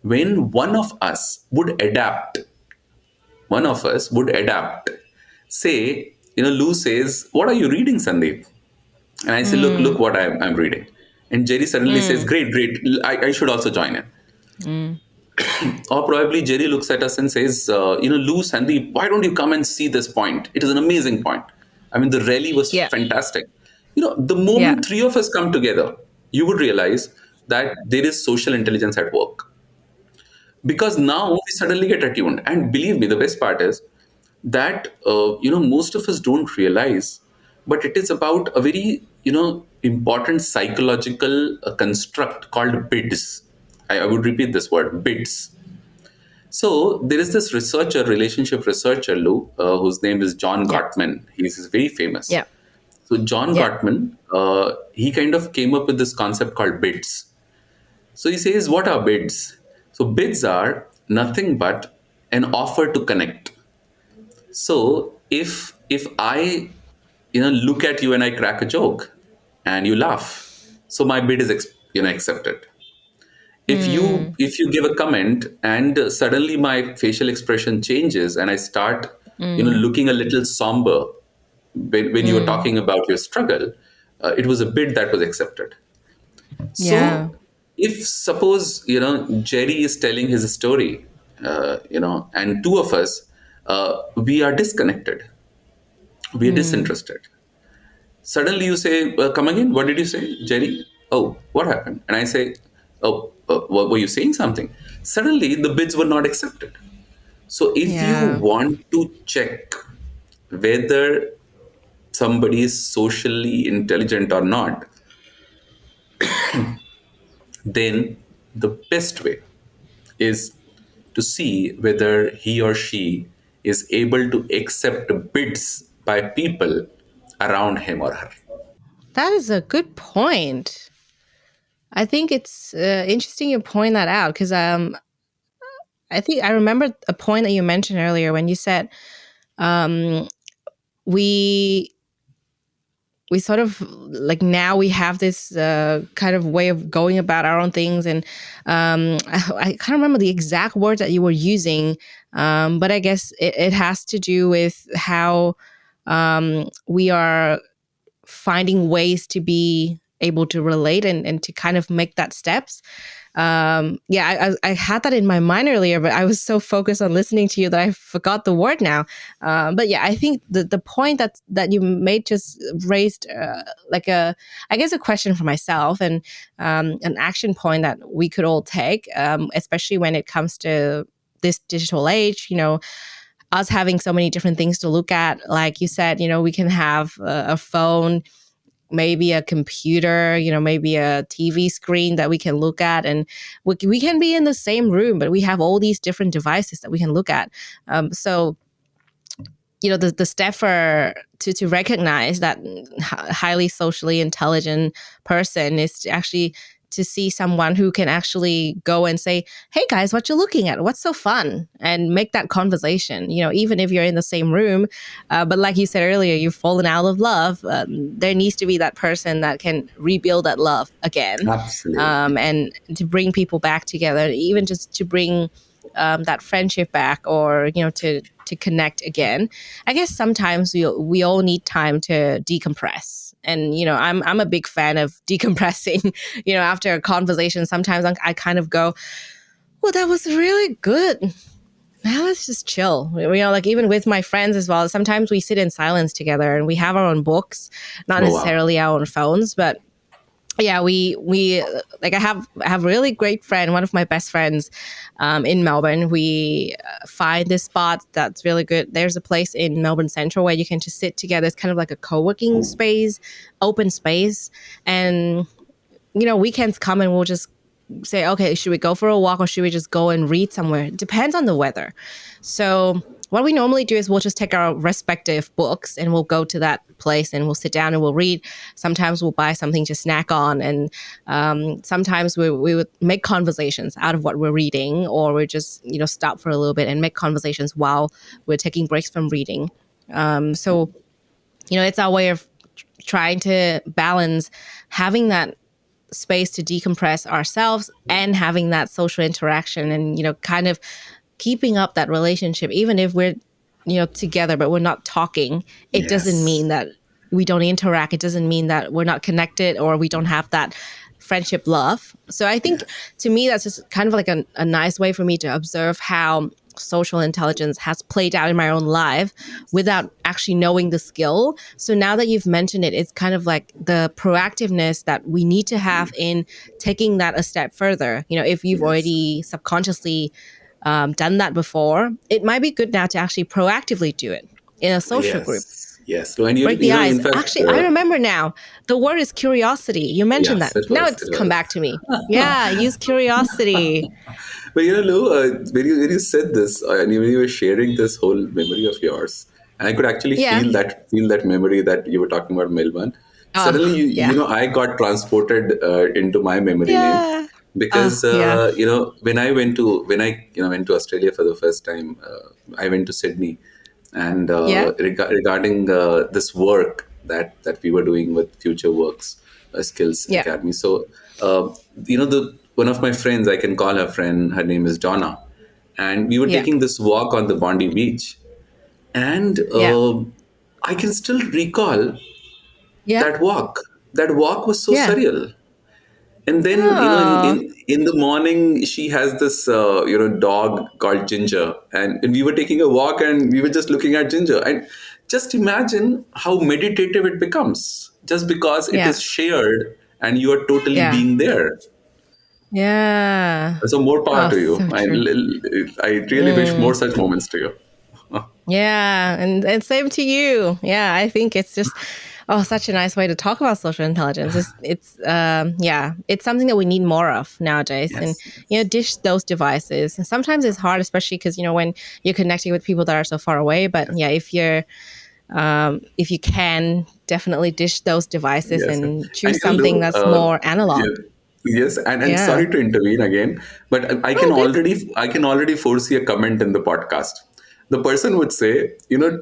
When one of us would adapt. Say, Lou says, "What are you reading, Sandeep?" And I say, "Look, what I'm reading." And Jerry suddenly says, "Great, great. I should also join in." Or probably Jerry looks at us and says, Lou, Sandeep, why don't you come and see this point? It is an amazing point. I mean, the rally was Yeah. fantastic. The Yeah. moment three of us come together, you would realize that there is social intelligence at work. Because now we suddenly get attuned. And believe me, the best part is that, most of us don't realize, but it is about a very, important psychological construct called bids. I would repeat this word, bids. So there is this researcher, relationship researcher, Lou, whose name is John Yeah. Gottman. He's very famous. Yeah. So John Yeah. Gottman, he kind of came up with this concept called bids. So he says, what are bids? So bids are nothing but an offer to connect. So if I look at you and I crack a joke and you laugh, so my bid is accepted. If you give a comment and suddenly my facial expression changes and I start looking a little somber when you were talking about your struggle, it was a bid that was accepted. Yeah. So if suppose Jerry is telling his story, and two of us, we are disconnected, we are disinterested. Suddenly you say, come again, what did you say, Jerry? Oh, what happened? And I say, oh, were you saying something? Suddenly the bids were not accepted. So if you Yeah. want to check whether somebody is socially intelligent or not, then the best way is to see whether he or she is able to accept bids by people around him or her. That is a good point. I think it's interesting you point that out because I think I remember a point that you mentioned earlier when you said um, we we sort of like now we have this kind of way of going about our own things, and I can't remember the exact words that you were using, but I guess it has to do with how we are finding ways to be able to relate and to kind of make that steps. I had that in my mind earlier, but I was so focused on listening to you that I forgot the word now. But yeah, I think the point that you made just raised like I guess a question for myself, and an action point that we could all take, especially when it comes to this digital age. Us having so many different things to look at, like you said, we can have a phone, maybe a computer, maybe a TV screen that we can look at. And we can be in the same room, but we have all these different devices that we can look at. So, the step to recognize that highly socially intelligent person is to actually to see someone who can actually go and say, hey guys, what you looking at? What's so fun? And make that conversation, even if you're in the same room. But like you said earlier, you've fallen out of love. There needs to be that person that can rebuild that love again, Absolutely. and to bring people back together, even just to bring that friendship back, or, to connect again. I guess sometimes we all need time to decompress. And, I'm a big fan of decompressing. After a conversation, sometimes I kind of go, well, that was really good. Now let's just chill. Like even with my friends as well, sometimes we sit in silence together and we have our own books, not Oh, wow. necessarily our own phones, but yeah, we like I have a really great friend, one of my best friends, in Melbourne. We find this spot that's really good. There's a place in Melbourne Central where you can just sit together. It's kind of like a co-working space, open space, and weekends come and we'll just say, okay, should we go for a walk or should we just go and read somewhere? It depends on the weather. So what we normally do is we'll just take our respective books and we'll go to that place and we'll sit down and we'll read. Sometimes we'll buy something to snack on, and sometimes we would make conversations out of what we're reading, or we just stop for a little bit and make conversations while we're taking breaks from reading. So it's our way of trying to balance having that space to decompress ourselves and having that social interaction, and kind of keeping up that relationship. Even if we're together but we're not talking, it doesn't Yes. mean that we don't interact. It doesn't mean that we're not connected or we don't have that friendship love. So I think Yes. to me that's just kind of like a nice way for me to observe how social intelligence has played out in my own life without actually knowing the skill. So now that you've mentioned it, it's kind of like the proactiveness that we need to have in taking that a step further. If you've Yes. already subconsciously done that before, it might be good now to actually proactively do it in a social group. Yes. Yes. So, and Break the in ice. fact, Actually, I remember now. The word is curiosity. You mentioned yes, that. it Now was. it's It come was. back to me. Yeah, use curiosity. But Lou, when you said this, and when you were sharing this whole memory of yours, and I could actually Yeah. feel that memory that you were talking about, Melbourne. Suddenly, Oh, yeah. I got transported into my memory lane, Yeah. because Oh, yeah. when I went to Australia for the first time, I went to Sydney, and Yeah. regarding this work that we were doing with Future Works Skills Yeah. Academy. So the one of my friends, I can call her friend. Her name is Donna, and we were Yeah. taking this walk on the Bondi Beach, and Yeah. I can still recall Yeah. that walk. That walk was so Yeah. surreal. And then, Oh, in the morning, she has this dog called Ginger, and we were taking a walk and we were just looking at Ginger. And just imagine how meditative it becomes, just because it yeah. is shared and you are totally Yeah. being there. Yeah. So more power Oh, to you. so true. I really wish more Mm. such moments to you. Yeah, and same to you. Yeah, I think it's just such a nice way to talk about social intelligence. Yeah, it's something that we need more of nowadays, and Yes. dish those devices. And sometimes it's hard, especially because when you're connecting with people that are so far away. But yeah, if you can, definitely dish those devices Yes. and And choose something that's more analog. Yes, and Yeah. sorry to intervene again, but Oh, good. I can already foresee a comment in the podcast. The person would say,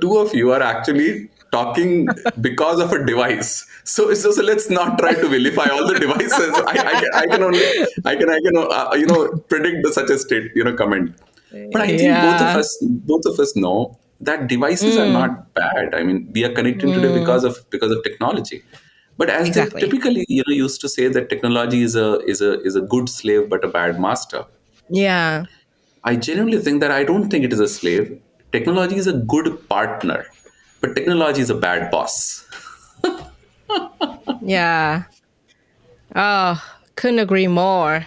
two of you are actually talking because of a device. So let's not try to vilify all the devices. I can only I can predict such a state comment. But I think Yeah. both of us know that devices are Mm, not bad. I mean, we are connecting today mm, because of technology. But as they exactly. typically used to say that technology is a good slave but a bad master. Yeah. I genuinely think that I don't think it is a slave. Technology is a good partner, but technology is a bad boss. Yeah. Oh, couldn't agree more.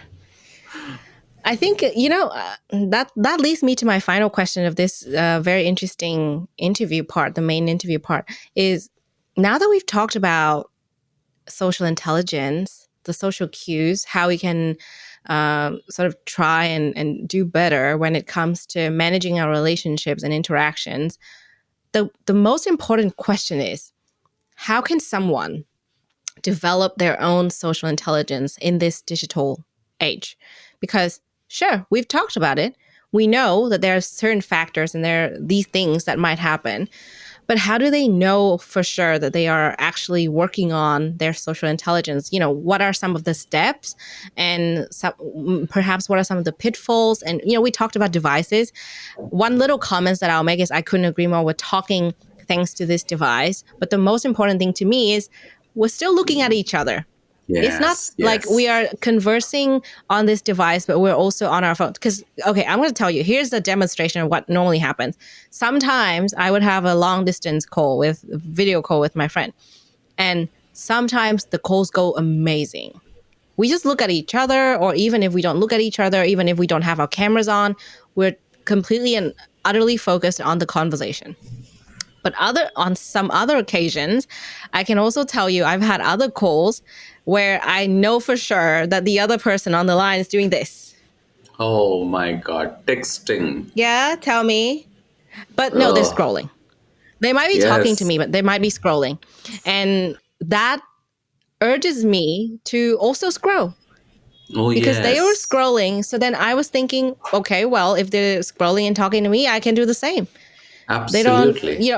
I think that leads me to my final question of this very interesting interview part. The main interview part is, now that we've talked about social intelligence, the social cues, how we can sort of try and do better when it comes to managing our relationships and interactions. The most important question is, how can someone develop their own social intelligence in this digital age? Because sure, we've talked about it. We know that there are certain factors and there are these things that might happen. But how do they know for sure that they are actually working on their social intelligence? What are some of the steps, and perhaps what are some of the pitfalls? And we talked about devices. One little comments that I'll make is, I couldn't agree more with talking thanks to this device. But the most important thing to me is, we're still looking at each other. It's not Yes, like we yes. are conversing on this device, but we're also on our phone. Because, okay, I'm going to tell you, here's a demonstration of what normally happens. Sometimes I would have a long distance call with video call with my friend. And sometimes the calls go amazing. We just look at each other, or even if we don't look at each other, even if we don't have our cameras on, we're completely and utterly focused on the conversation. But on some other occasions, I can also tell you, I've had other calls where I know for sure that the other person on the line is doing this. Oh my God, texting. Yeah, tell me. But no, they're Oh, scrolling. They might be talking to yes. me, but they might be scrolling. And that urges me to also scroll, Oh, because they were yes. scrolling. So then I was thinking, okay, well, if they're scrolling and talking to me, I can do the same. They don't, Absolutely.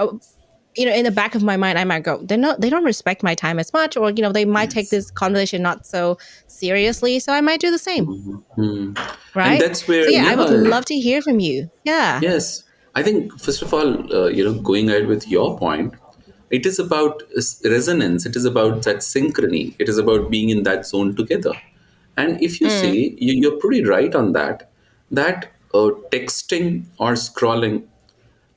in the back of my mind, I might go, they don't respect my time as much, or they might take Yes. this conversation not so seriously, so I might do the same. Hmm. And Right. that's where, So yeah, I would love to hear from you. Yeah. yes, I think first of all, going ahead with your point, it is about resonance. It is about that synchrony. It is about being in that zone together. And if you Mm, see, you're pretty right on that. That texting or scrolling,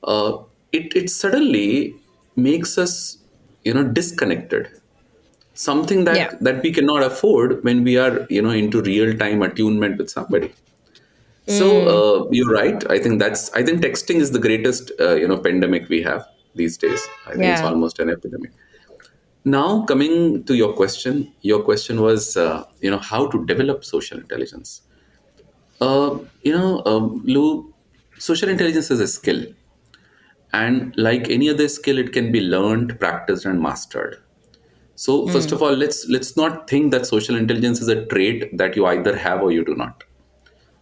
uh, it suddenly makes us, disconnected. Something yeah. that we cannot afford when we are, into real time attunement with somebody. So Mm, you're right. I think texting is the greatest pandemic we have these days. I think it's yeah. almost an epidemic. Now coming to your question was how to develop social intelligence. Lou, social intelligence is a skill, and like any other skill, it can be learned, practiced, and mastered. So first Mm, of all, let's not think that social intelligence is a trait that you either have or you do not.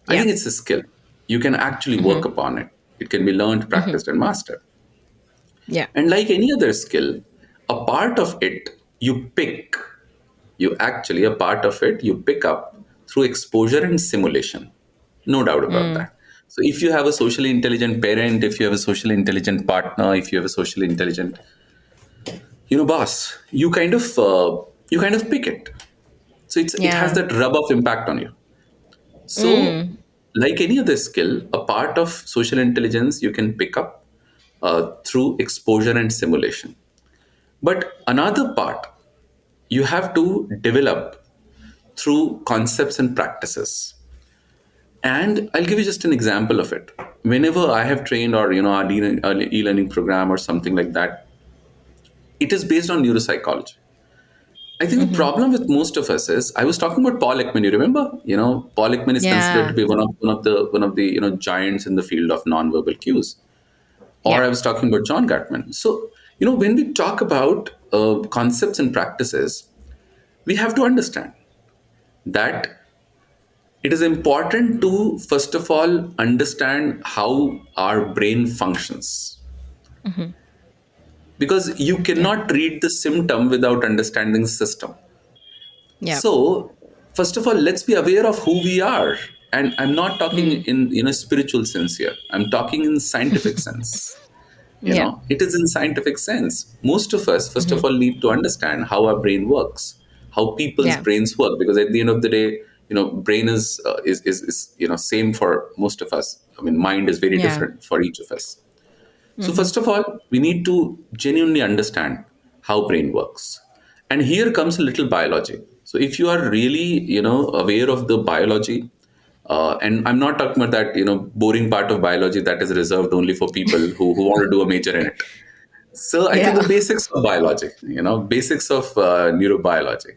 I yeah. think it's a skill. You can actually Hmm. work upon it. It can be learned, Hmm. practiced, and mastered. Yeah. And like any other skill, a part of it you pick. A part of it you pick up through exposure and simulation. No doubt about Mm, that. So if you have a socially intelligent parent, if you have a socially intelligent partner, if you have a socially intelligent, boss, you kind of pick it. So it has yeah. that rub of impact on you. So, Mm, like any other skill, a part of social intelligence you can pick up through exposure and simulation. But another part you have to develop through concepts and practices. And I'll give you just an example of it. Whenever I have trained or our e-learning program or something like that, it is based on neuropsychology. I think the hmm. problem with most of us is I was talking about Paul Ekman. You remember? Paul Ekman is considered to Yeah. be one of the giants in the field of nonverbal cues. Or Yeah. I was talking about John Gottman. So when we talk about concepts and practices, we have to understand that it is important to, first of all, understand how our brain functions. Hmm. Because you Yeah. cannot treat the symptom without understanding the system. Yeah. So, first of all, let's be aware of who we are. And I'm not talking Mm. in a spiritual sense here. I'm talking in scientific sense. Yeah. It is in scientific sense. Most of us, first Hmm. of all, need to understand how our brain works, how people's Yeah. brains work. Because at the end of the day, brain is same for most of us. I mean, mind is very Yeah. different for each of us. So Hmm. first of all, we need to genuinely understand how brain works. And here comes a little biology. So if you are really, aware of the biology, and I'm not talking about that, boring part of biology that is reserved only for people who want to do a major in it. So I think the Yeah. basics of biology, basics of neurobiology.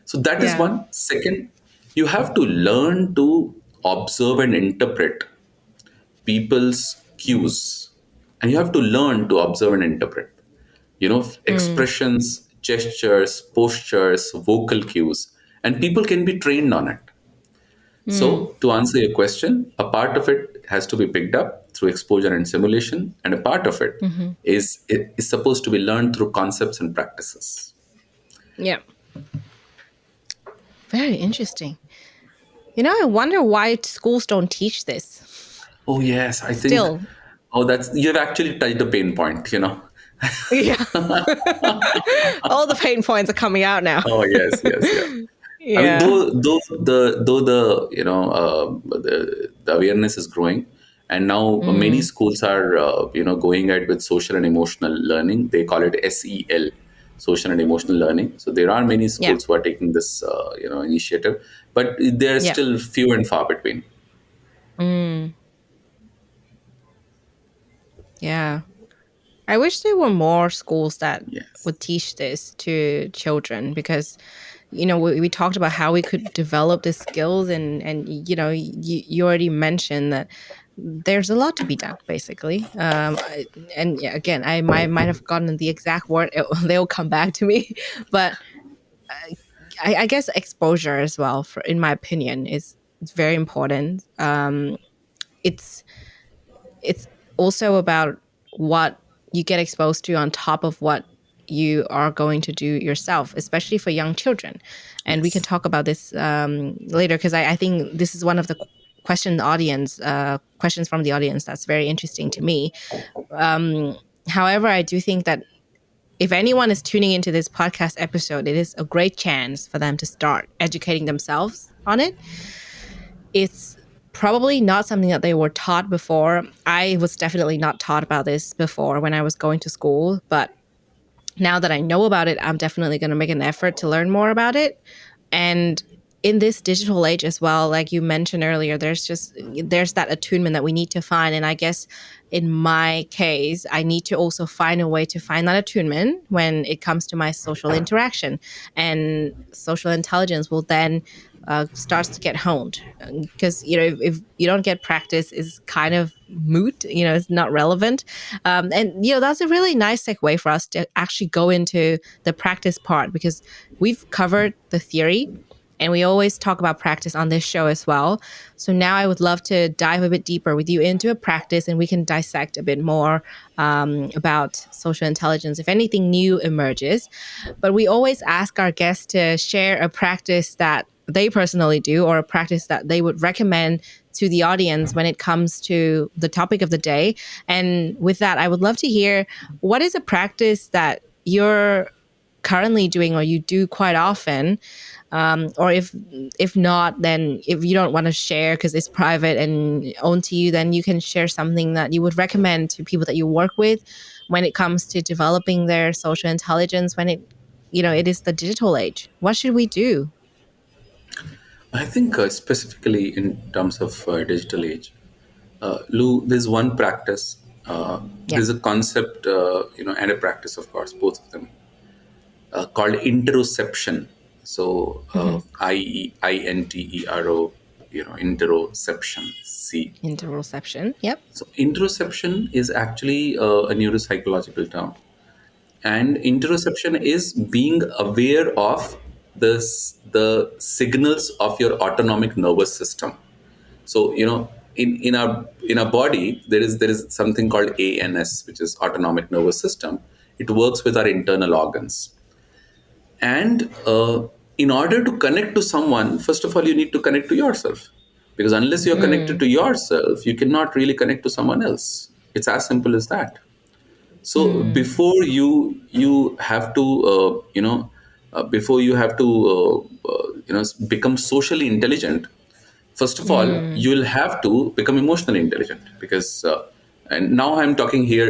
So that is Yeah. one. Second, you have to learn to observe and interpret people's cues, and you have to learn to observe and interpret Mm. expressions, gestures, postures, vocal cues, and people can be trained on it. Mm. So to answer your question, a part of it has to be picked up through exposure and simulation, and a part of it Hmm. is supposed to be learned through concepts and practices. Yeah. Very interesting. I wonder why schools don't teach this Oh yes, I think. still. Oh, that's you've actually touched the pain point. Yeah. All the pain points are coming out now. Oh yes, yes, yes. I mean, Yeah. though the awareness is growing, and now many Mm. schools are going ahead with social and emotional learning. They call it SEL, social and emotional learning. So there are many Yeah. schools who are taking this initiative, but they're Yeah. still few and far between. Mm. Yeah. I wish there were more schools that Yes, would teach this to children because, we talked about how we could develop the skills and you already mentioned that there's a lot to be done, basically. And yeah, again, I might have gotten the exact word. They'll come back to me. But I guess exposure as well, in my opinion, is it's very important. It's it's also about what you get exposed to on top of what you are going to do yourself, especially for young children. And we can yes. talk about this later because I think this is one of the questions from the audience that's very interesting to me. Um, However, I do think that if anyone is tuning into this podcast episode, it is a great chance for them to start educating themselves on it. It's probably not something that they were taught before. I was definitely not taught about this before when I was going to school, but now that I know about it, I'm definitely going to make an effort to learn more about it. And in this digital age as well, like you mentioned earlier, there's that attunement that we need to find. And I guess in my case, I need to also find a way to find that attunement when it comes to my social interaction. And social intelligence will then starts to get honed because if you don't get practice is kind of moot, it's not relevant. And that's a really nice segue for us to actually go into the practice part because we've covered the theory and we always talk about practice on this show as well. So now I would love to dive a bit deeper with you into a practice and we can dissect a bit more about social intelligence if anything new emerges. But we always ask our guests to share a practice that they personally do or a practice that they would recommend to the audience when it comes to the topic of the day. And with that, I would love to hear what is a practice that you're currently doing or you do quite often, or if not, then if you don't want to share because it's private and owned to you, then you can share something that you would recommend to people that you work with when it comes to developing their social intelligence when it is the digital age. What should we do? I think specifically in terms of digital age, Lou, there's one practice. Yeah. There's a concept, and a practice, of course, both of them, called interoception. So, Mm-hmm. IENTERO, interoception. C. Interoception. Yep. So, interoception is actually a neuropsychological term, and interoception is being aware of the signals of your autonomic nervous system. So in our body there is something called ANS, which is autonomic nervous system. It works with our internal organs, and in order to connect to someone, first of all, you need to connect to yourself, because unless you're connected to yourself, you cannot really connect to someone else. It's as simple as that. So before you have to before you have to become socially intelligent, first of all you'll have to become emotionally intelligent, because and now I'm talking here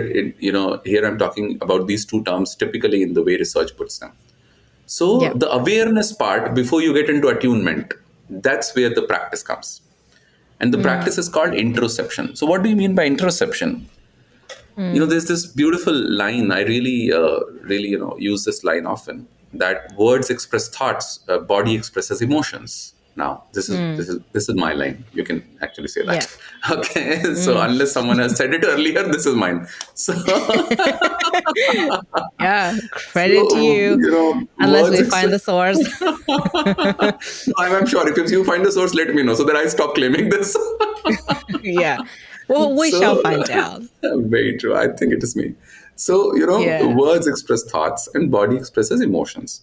here I'm talking about these two terms typically in the way research puts them. So Yeah. the awareness part, before you get into attunement, that's where the practice comes. And the practice is called interoception. So what do you mean by interoception? There's this beautiful line. I really use this line often, that words express thoughts, body expresses emotions. Now this is my line. You can actually say Yeah. that. Okay. So unless someone has said it earlier, this is mine. So Yeah. Credit to so you. Unless words we find express. the source. No, I'm sure if you find the source, let me know so that I stop claiming this. Yeah. Well, we shall So, find out. very true. I think it is me. So, Yeah. words express thoughts and body expresses emotions.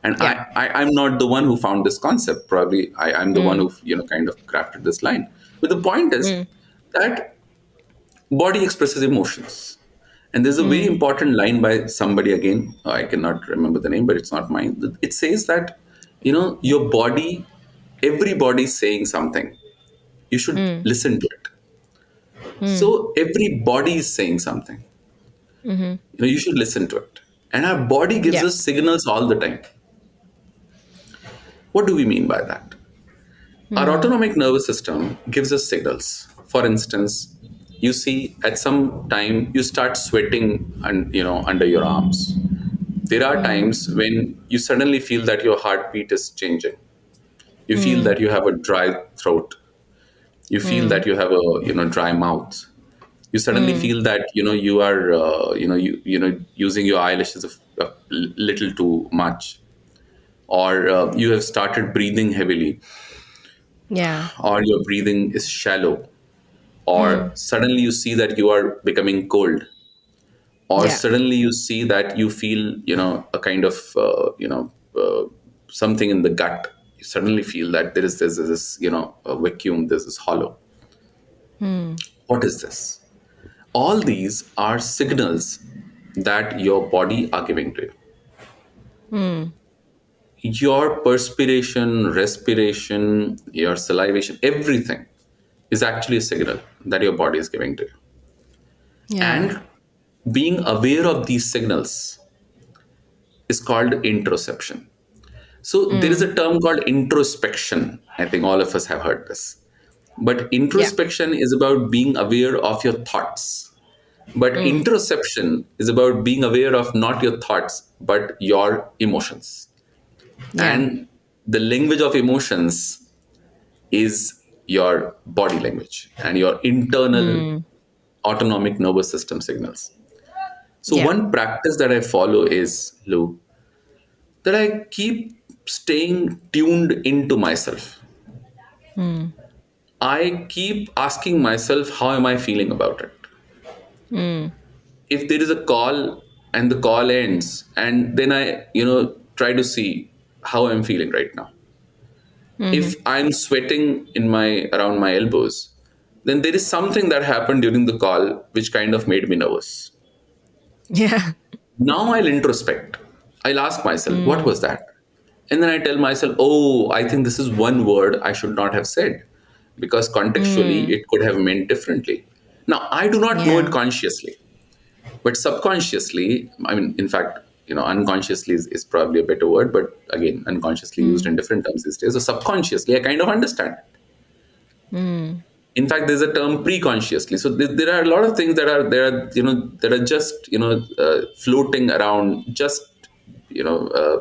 And Yeah. I'm not the one who found this concept. Probably I'm the one who, kind of crafted this line. But the point is that body expresses emotions. And there's a very important line by somebody, again, I cannot remember the name, but it's not mine. It says that, your body, everybody is saying something. You should listen to it. So everybody is saying something. You should listen to it. And our body gives Yeah. us signals all the time. What do we mean by that? Our autonomic nervous system gives us signals. For instance, you see at some time you start sweating and under your arms. There are times when you suddenly feel that your heartbeat is changing. You feel that you have a dry throat. You feel that you have a dry mouth. You suddenly feel that you are using your eyelashes a little too much, or you have started breathing heavily, Yeah. or your breathing is shallow, or suddenly you see that you are becoming cold, or Yeah. suddenly you see that you feel a kind of something in the gut. You suddenly feel that there's this a vacuum, there's this hollow. What is this? All these are signals that your body are giving to you. Your perspiration, respiration, your salivation, everything is actually a signal that your body is giving to you. Yeah. And being aware of these signals is called interoception. So there is a term called introspection. I think all of us have heard this. But Yeah. introspection is about being aware of your thoughts. But interoception is about being aware of not your thoughts, but your emotions. Yeah. And the language of emotions is your body language and your internal autonomic nervous system signals. So, Yeah. one practice that I follow is, Lou, that I keep staying tuned into myself. I keep asking myself, how am I feeling about it? If there is a call and the call ends, and then I, try to see how I'm feeling right now. If I'm sweating in my around my elbows, then there is something that happened during the call which kind of made me nervous. Yeah. Now I'll introspect. I'll ask myself, what was that? And then I tell myself, oh, I think this is one word I should not have said, because contextually it could have meant differently. Now, I do not know it Yeah. consciously, but subconsciously, I mean, in fact, unconsciously is probably a better word, but again, unconsciously used in different terms these days. So subconsciously, I kind of understand. In fact, there's a term pre-consciously. So there are a lot of things that are just floating around, just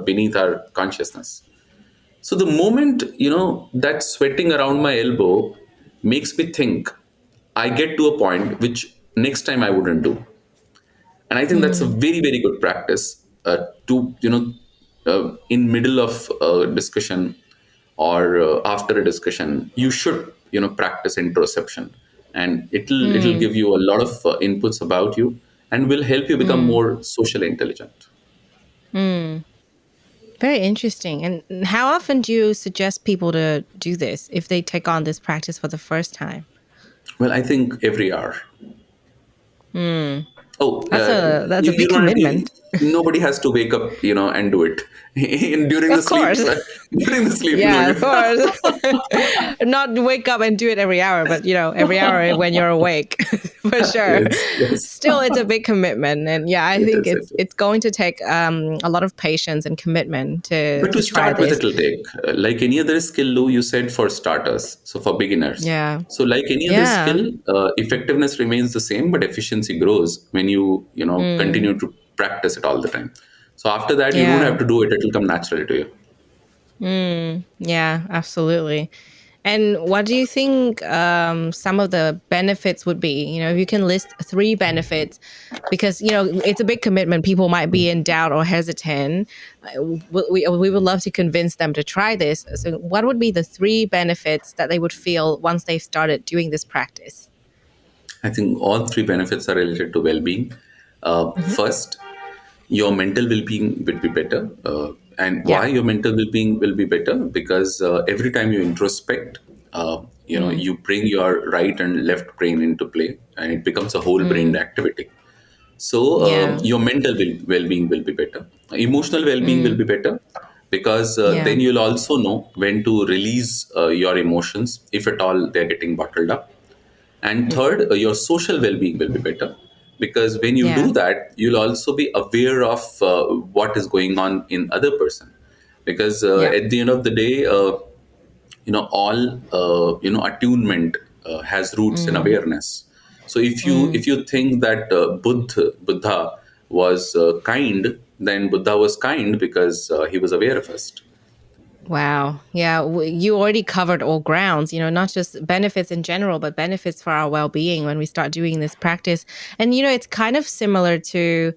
beneath our consciousness. So the moment that sweating around my elbow makes me think, I get to a point which next time I wouldn't do. And I think that's a very, very good practice to in middle of a discussion or after a discussion, you should practice interoception, and it'll give you a lot of inputs about you and will help you become more social intelligent. Very interesting. And how often do you suggest people to do this if they take on this practice for the first time? Well, I think every hour. Oh, That's a you big don't have to. commitment. Nobody has to wake up, and do it during the Of sleep. course. During the sleep, no. Yeah, of course. Not wake up and do it every hour, but every hour when you're awake, for sure. Yes, yes, Still, it's a big commitment, and yeah, I it think is. It it's is. it's going to take a lot of patience and commitment to But to try start with, this. it'll take like any other skill, Lou. You said for starters, so for beginners. Yeah, So like any other yeah, skill, effectiveness remains the same, but efficiency grows when you continue to practice it all the time. So after that, you don't yeah. have to do it; it'll come naturally to you. Yeah, absolutely. And what do you think some of the benefits would be? If you can list three benefits, because it's a big commitment. People might be in doubt or hesitant. We would love to convince them to try this. So, what would be the three benefits that they would feel once they've started doing this practice? I think all three benefits are related to well-being. Hmm. First, your mental well-being will be better. And Yeah. why your mental well-being will be better? Because every time you introspect, you bring your right and left brain into play, and it becomes a whole brain activity. So Yeah. your mental well-being will be better. Emotional well-being will be better because Yeah. then you'll also know when to release your emotions if at all they're getting bottled up. And third, your social well-being will be better because when you Yeah. do that, you'll also be aware of what is going on in other person. Because Yeah. at the end of the day, all attunement has roots in awareness. So if you think that Buddha was kind, then Buddha was kind because he was aware first. Wow. Yeah. You already covered all grounds, not just benefits in general, but benefits for our well being when we start doing this practice. And, it's kind of similar to,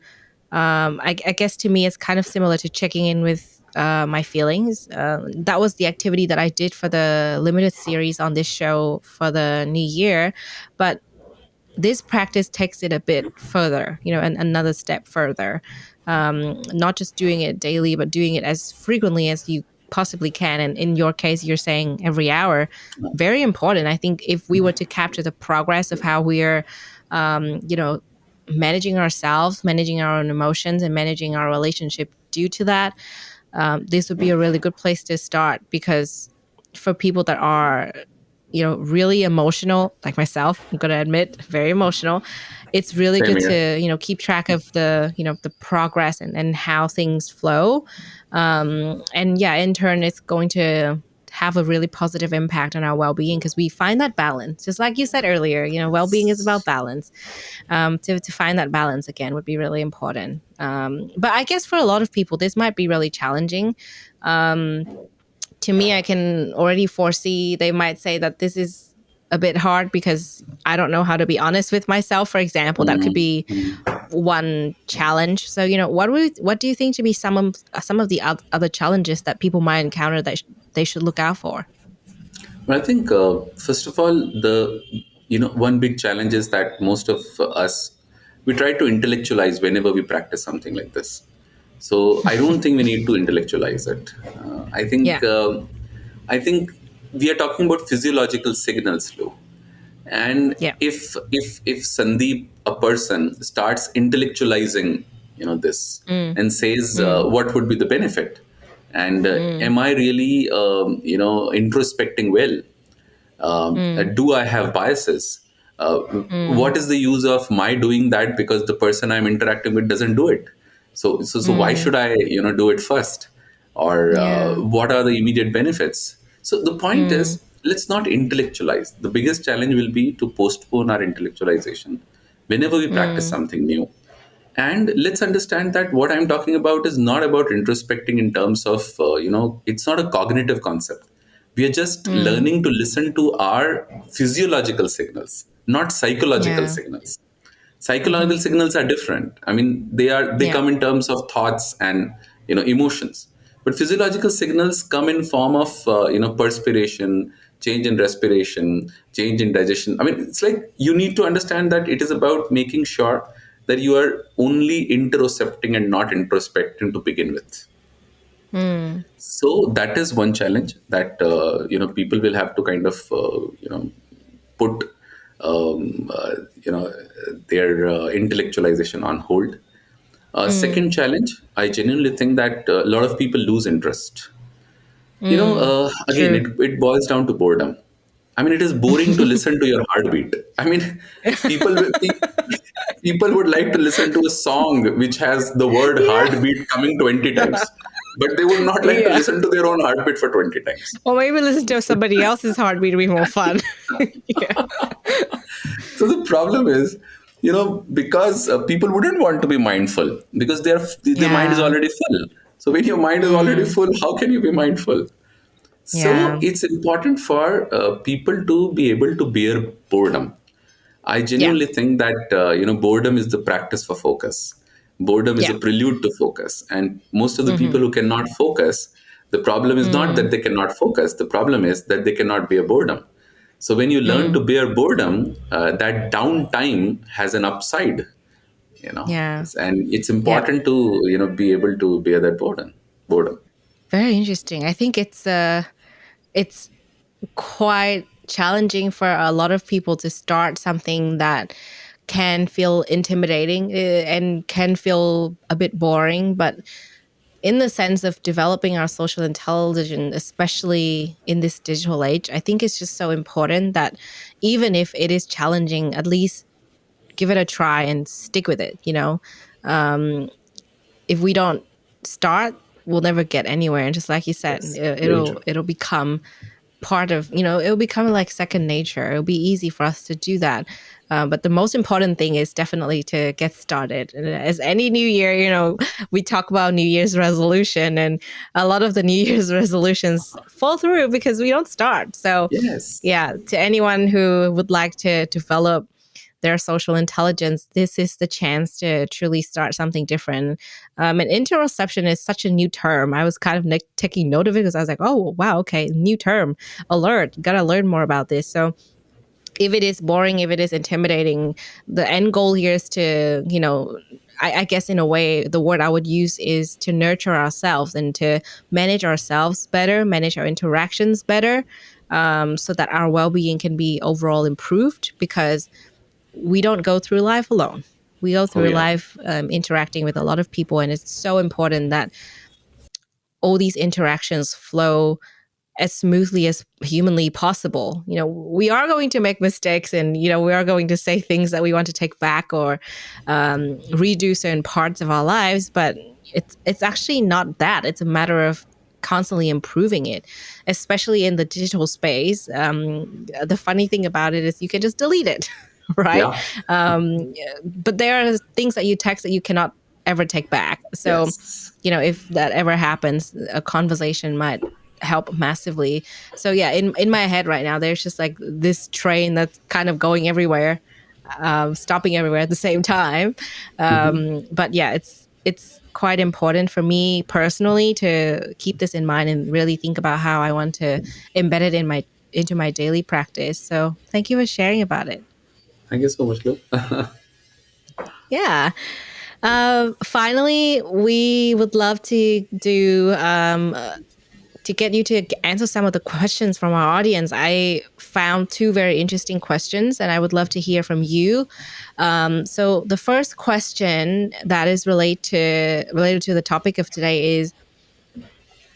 I guess to me, it's kind of similar to checking in with my feelings. That was the activity that I did for the limited series on this show for the new year. But this practice takes it a bit further, and another step further. Not just doing it daily, but doing it as frequently as you possibly can. And in your case, you're saying every hour. Very important. I think if we were to capture the progress of how we're, managing ourselves, managing our own emotions, and managing our relationship due to that, this would be a really good place to start because for people that are really emotional like myself, I'm going to admit very emotional, it's really Same good here. to keep track of the progress and how things flow, and yeah, in turn it's going to have a really positive impact on our well-being because we find that balance, just like you said earlier. Well-being is about balance. To find that balance again would be really important. But I guess for a lot of people, this might be really challenging. To me, I can already foresee they might say that this is a bit hard because I don't know how to be honest with myself. For example, that could be one challenge. So, what do you think to be some of the other challenges that people might encounter that they should look out for? Well, I think first of all, the one big challenge is that most of us we try to intellectualize whenever we practice something like this. So I don't think we need to intellectualize it. Yeah. I think we are talking about physiological signals, Lou. And Yeah. if Sandeep, a person, starts intellectualizing this and says what would be the benefit, and am I really introspecting well? Do I have biases? What is the use of my doing that because the person I'm interacting with doesn't do it? So why should I do it first? Or Yeah. what are the immediate benefits? So the point is, let's not intellectualize. The biggest challenge will be to postpone our intellectualization whenever we practice something new. And let's understand that what I'm talking about is not about introspecting in terms of it's not a cognitive concept. We are just learning to listen to our physiological signals, not psychological Yeah. signals. Psychological signals are different. I mean, they Yeah. come in terms of thoughts and emotions. But physiological signals come in form of perspiration, change in respiration, change in digestion. I mean, it's like you need to understand that it is about making sure that you are only interocepting and not introspecting to begin with. Mm. So that is one challenge that people will have to kind of put um, uh, you know their intellectualization on hold. Mm. Second challenge, I genuinely think that a lot of people lose interest. Mm. Again, True. it boils down to boredom. I mean, it is boring to listen to your heartbeat. I mean, people will- pe- people would like to listen to a song which has the word Yeah. heartbeat coming 20 times, but they would not like to Yeah. listen to their own heartbeat for 20 times. Or maybe listen to somebody else's heartbeat would be more fun. Yeah. So the problem is, because people wouldn't want to be mindful because their mind is Yeah. already full. So when your mind is already Mm. full, how can you be mindful? So Yeah. it's important for people to be able to bear boredom. I Yeah. genuinely think that boredom is the practice for focus. Boredom is a Yeah. prelude to focus, and most of the people Mm-hmm. who cannot focus, the problem is not that Mm. they cannot focus. The problem is that they cannot bear boredom. So when you learn to Mm. bear boredom, that downtime has an upside, you know, Yeah. and it's Yeah. important to be able to bear that boredom. Boredom. Very interesting. I think it's quite challenging for a lot of people to start something that can feel intimidating and can feel a bit boring, but in the sense of developing our social intelligence, especially in this digital age, I think it's just so important that even if it is challenging, at least give it a try and stick with it. Um, if we don't start, we'll never get anywhere. And just like you said, Yes, very it'll true. it'll become part of, it'll become like second nature. It'll be easy for us to do that. But the most important thing is definitely to get started. And as any new year, we talk about New Year's resolution, and a lot of the New Year's resolutions fall through because we don't start. So, Yes. yeah, to anyone who would like to develop their social intelligence, this is the chance to truly start something different. And interoception is such a new term. I was kind of taking note of it because I was like, oh, wow, okay, new term, alert, gotta learn more about this. So if it is boring, if it is intimidating, the end goal here is to, I guess in a way, the word I would use is to nurture ourselves and to manage ourselves better, manage our interactions better, so that our well being can be overall improved because we don't go through life alone. We go Oh through yeah. life interacting with a lot of people, and it's so important that all these interactions flow as smoothly as humanly possible. We are going to make mistakes, and we are going to say things that we want to take back or redo certain parts of our lives, but it's actually not that. It's a matter of constantly improving it, especially in the digital space. The funny thing about it is you can just delete it, right? Yeah. But there are things that you text that you cannot ever take back. So, Yes. if that ever happens, a conversation might help massively. So yeah, in my head right now, there's just like this train that's kind of going everywhere, stopping everywhere at the same time. Mhm. But yeah, it's quite important for me personally to keep this in mind and really think about how I want to embed it into my daily practice. So thank you for sharing about it. Thank you so much, Lou. Yeah. Finally, we would love to do to get you to answer some of the questions from our audience. I found two very interesting questions, and I would love to hear from you. So the first question that is related to the topic of today is,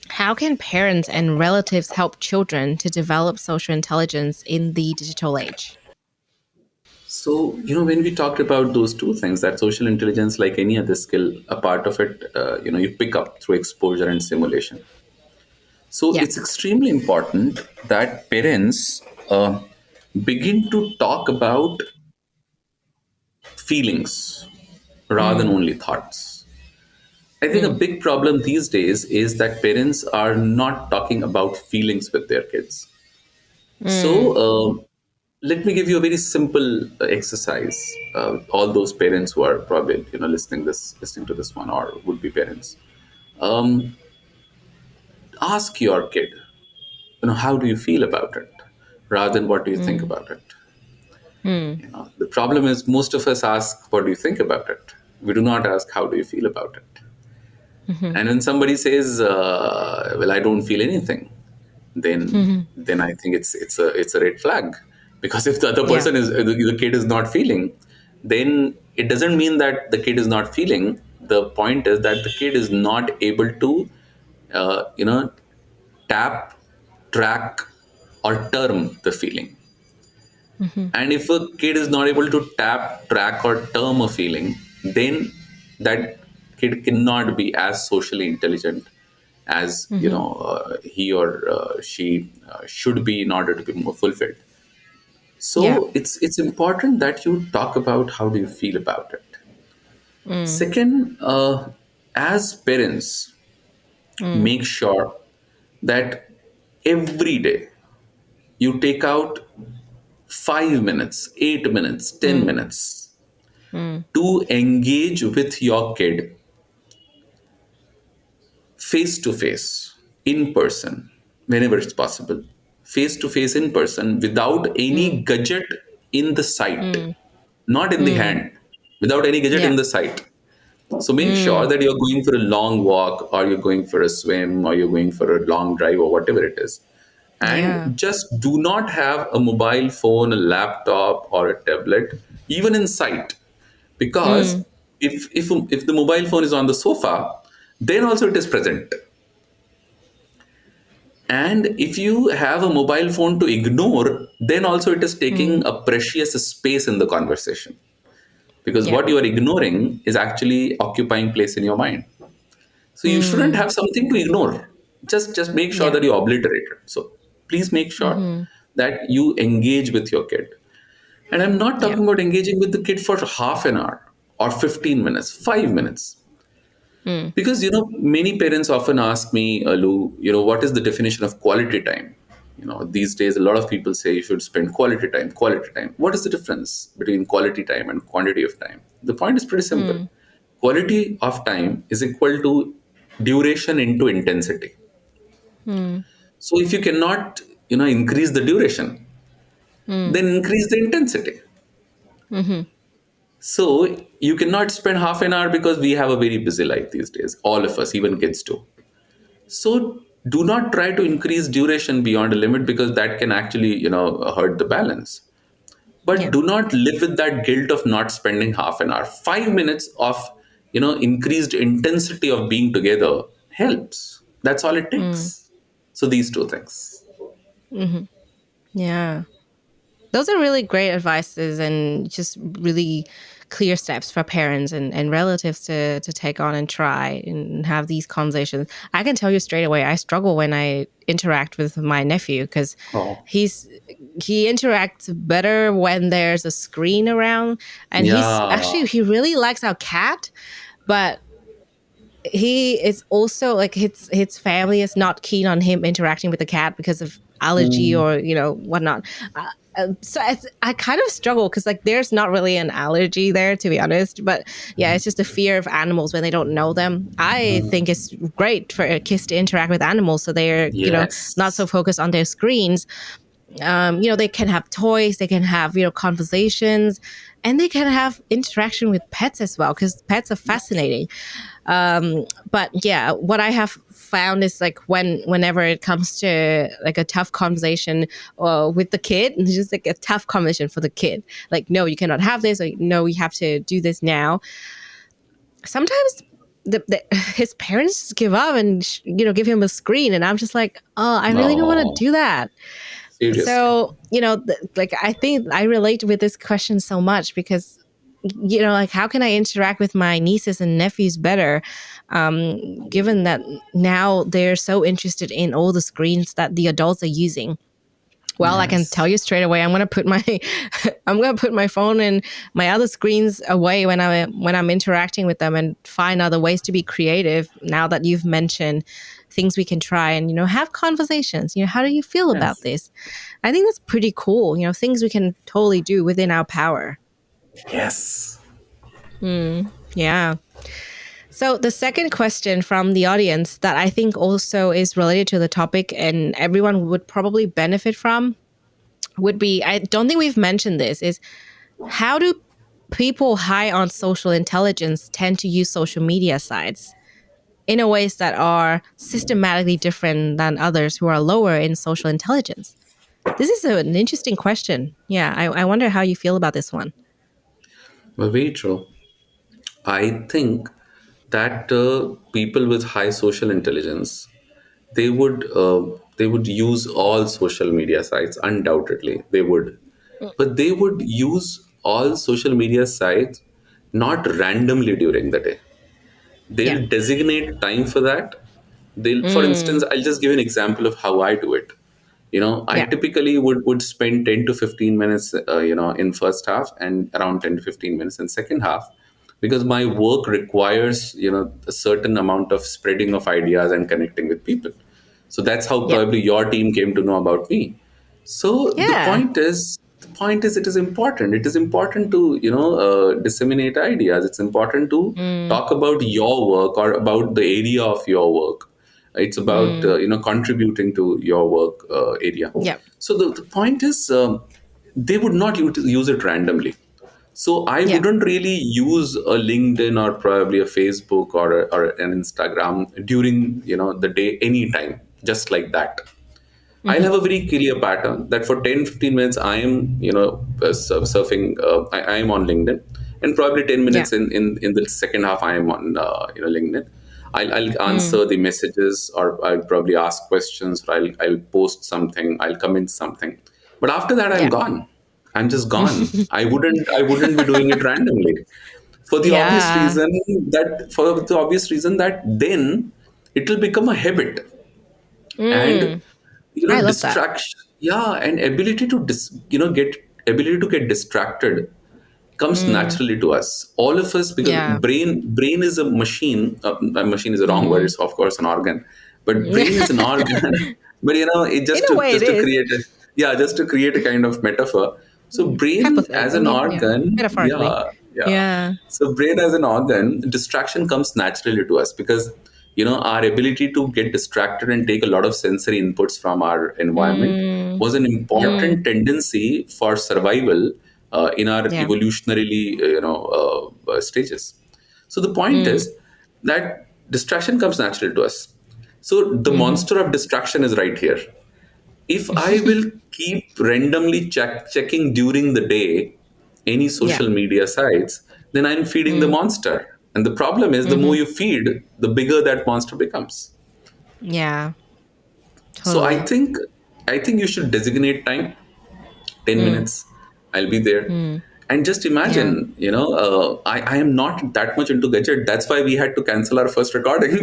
how can parents and relatives help children to develop social intelligence in the digital age? So, when we talked about those two things, that social intelligence, like any other skill, a part of it, you pick up through exposure and simulation. So, Yeah. it's extremely important that parents begin to talk about feelings rather than Mm. only thoughts. I think a Mm. big problem these days is that parents are not talking about feelings with their kids. So, Mm. let me give you a very simple exercise. All those parents who are probably listening to this one or would be parents. ask your kid, how do you feel about it, rather than what do you think Mm. about it. Mm. The problem is most of us ask, what do you think about it? We do not ask, how do you feel about it? Mhm. And when somebody says, well, I don't feel anything, then Mhm. then I think it's a red flag. Because if the other Yeah. person is the kid is not feeling, then it doesn't mean that the kid is not feeling. The point is that the kid is not able to uh, you know tap, track, or term the feeling. Mhm. And if a kid is not able to tap, track, or term a feeling, then that kid cannot be as socially intelligent as Mhm. he or she should be in order to be more fulfilled. Yeah. So it's important that you talk about how do you feel about it. Mm. Second, as parents, Mm. make sure that every day you take out 5 minutes, 8 minutes, ten Mm. minutes Mm. to engage with your kid face to face, in person, whenever it's possible, face to face, in person, without any Mm. gadget in the sight, Mm. not in the Mm. hand, without any gadget Yeah. in the sight. So make sure Mm. that you're going for a long walk, or you're going for a swim, or you're going for a long drive, or whatever it is. Yeah. And just do not have a mobile phone, a laptop, or a tablet, even in sight. Because Mm. if the mobile phone is on the sofa, then also it is present. And if you have a mobile phone to ignore, then also it is Mm. taking a precious space in the conversation. Because Yeah. what you are ignoring is actually occupying place in your mind. So you shouldn't Mm. have something to ignore. Just make sure Yeah. that you obliterate it. So please make sure Mhm. that you engage with your kid. And I'm not Yeah. talking about engaging with the kid for half an hour or 15 minutes, 5 minutes. Mm. Because, many parents often ask me, Lu, what is the definition of quality time? These days, a lot of people say you should spend quality time, quality time. What is the difference between quality time and quantity of time? The point is pretty simple. Mm. Quality of time is equal to duration into intensity. Mm. So if you cannot, increase the duration, Mm. then increase the intensity. Mhm. So you cannot spend half an hour because we have a very busy life these days. All of us, even kids too. So do not try to increase duration beyond a limit, because that can actually, hurt the balance. But Yeah. do not live with that guilt of not spending half an hour. 5 minutes of, increased intensity of being together helps. That's all it Mm. takes. So these two things. Mhm. Yeah. Those are really great advices and just really clear steps for parents and relatives to take on and try and have these conversations. I can tell you straight away, I struggle when I interact with my nephew because Oh, he's he interacts better when there's a screen around, and yeah. he really likes our cat, but he is also like his family is not keen on him interacting with the cat because of allergy Mm, or whatnot. I kind of struggle because like there's not really an allergy there, to be honest, but yeah, it's just a fear of animals when they don't know them. I think it's great for kids to interact with animals so they're not so yes. focused on their screens. They can have toys, they can have conversations, and they can have interaction with pets as well because pets are fascinating. But yeah, what I have found is like whenever it comes to like a tough conversation with the kid, it's just like a tough conversation for the kid. Like, no, you cannot have this, or no, we have to do this now. Sometimes his parents just give up and give him a screen, and I'm just like, oh, I really don't want to Oh, do that. seriously. So, like I think I relate with this question so much because, like how can I interact with my nieces and nephews better, given that now they're so interested in all the screens that the adults are using. Well, I can tell Yes. you straight away, I'm gonna put my I'm gonna put my phone and my other screens away when I'm interacting with them and find other ways to be creative. Now that you've mentioned things we can try and have conversations. How do you feel about Yes. this? I think that's pretty cool. Things we can totally do within our power. Yes. Yeah. So the second question from the audience that I think also is related to the topic and everyone would probably benefit from would be, I don't think we've mentioned this, is how do people high on social intelligence tend to use social media sites in a ways that are systematically different than others who are lower in social intelligence? This is an interesting question. Yeah, I wonder how you feel about this one. Well, very true. I think that people with high social intelligence, they would use all social media sites. Undoubtedly, they would, but they would use all social media sites not randomly during the day. Yeah. They'll designate time for that. They'll, for instance, Mm, I'll just give you an example of how I do it. I yeah. typically would spend 10 to 15 minutes in first half, and around 10 to 15 minutes in second half, because my work requires a certain amount of spreading of ideas and connecting with people. So that's how Yeah. probably your team came to know about me. So Yeah. the point is, it is important. It is important to disseminate ideas. It's important to Mm, talk about your work or about the area of your work. It's about mm, contributing to your work area. yeah. So the point is, they would not use it randomly. So I Yeah. wouldn't really use a LinkedIn or probably a Facebook or an Instagram during the day anytime, just like that. I'll Hmm. have a very clear pattern that for 10 15 minutes I am surfing. I am on LinkedIn, and probably 10 Yeah. minutes in the second half I am on LinkedIn. I'll Mm, answer the messages, or I'll probably ask questions, or I'll post something, I'll comment something. But after that, I'm yeah. gone. I'm just gone. I wouldn't be doing it randomly, for the obvious Yeah. reason that then it will become a habit. And Mm, I love that. distraction, yeah, and ability to get distracted comes Mm, naturally to us, all of us, because yeah. brain is a machine. A machine is a wrong word. Hmm. It's of course an organ, but brain is an organ. But it In just a to way, it just to is. create a yeah just to create a kind of metaphor. So brain as Hypothetically, I an mean, yeah, organ, metaphorically. yeah. Yeah. So brain as an organ, distraction comes naturally to us, because our ability to get distracted and take a lot of sensory inputs from our environment Mm, was an mm, important tendency for survival in our yeah. evolutionarily stages. So the point Mm, is that distraction comes naturally to us. So the hmm. monster of distraction is right here. If I will keep randomly checking during the day any Yeah. social media sites, then I'm feeding the Mm, monster. And the problem is, the more hmm. you feed, the bigger that monster becomes. Yeah. So I Totally. think I think you should designate time, 10 Mm, minutes. I'll be there. mm, And just yeah. imagine, I am not that much into gadget. That's why we had to cancel our first recording.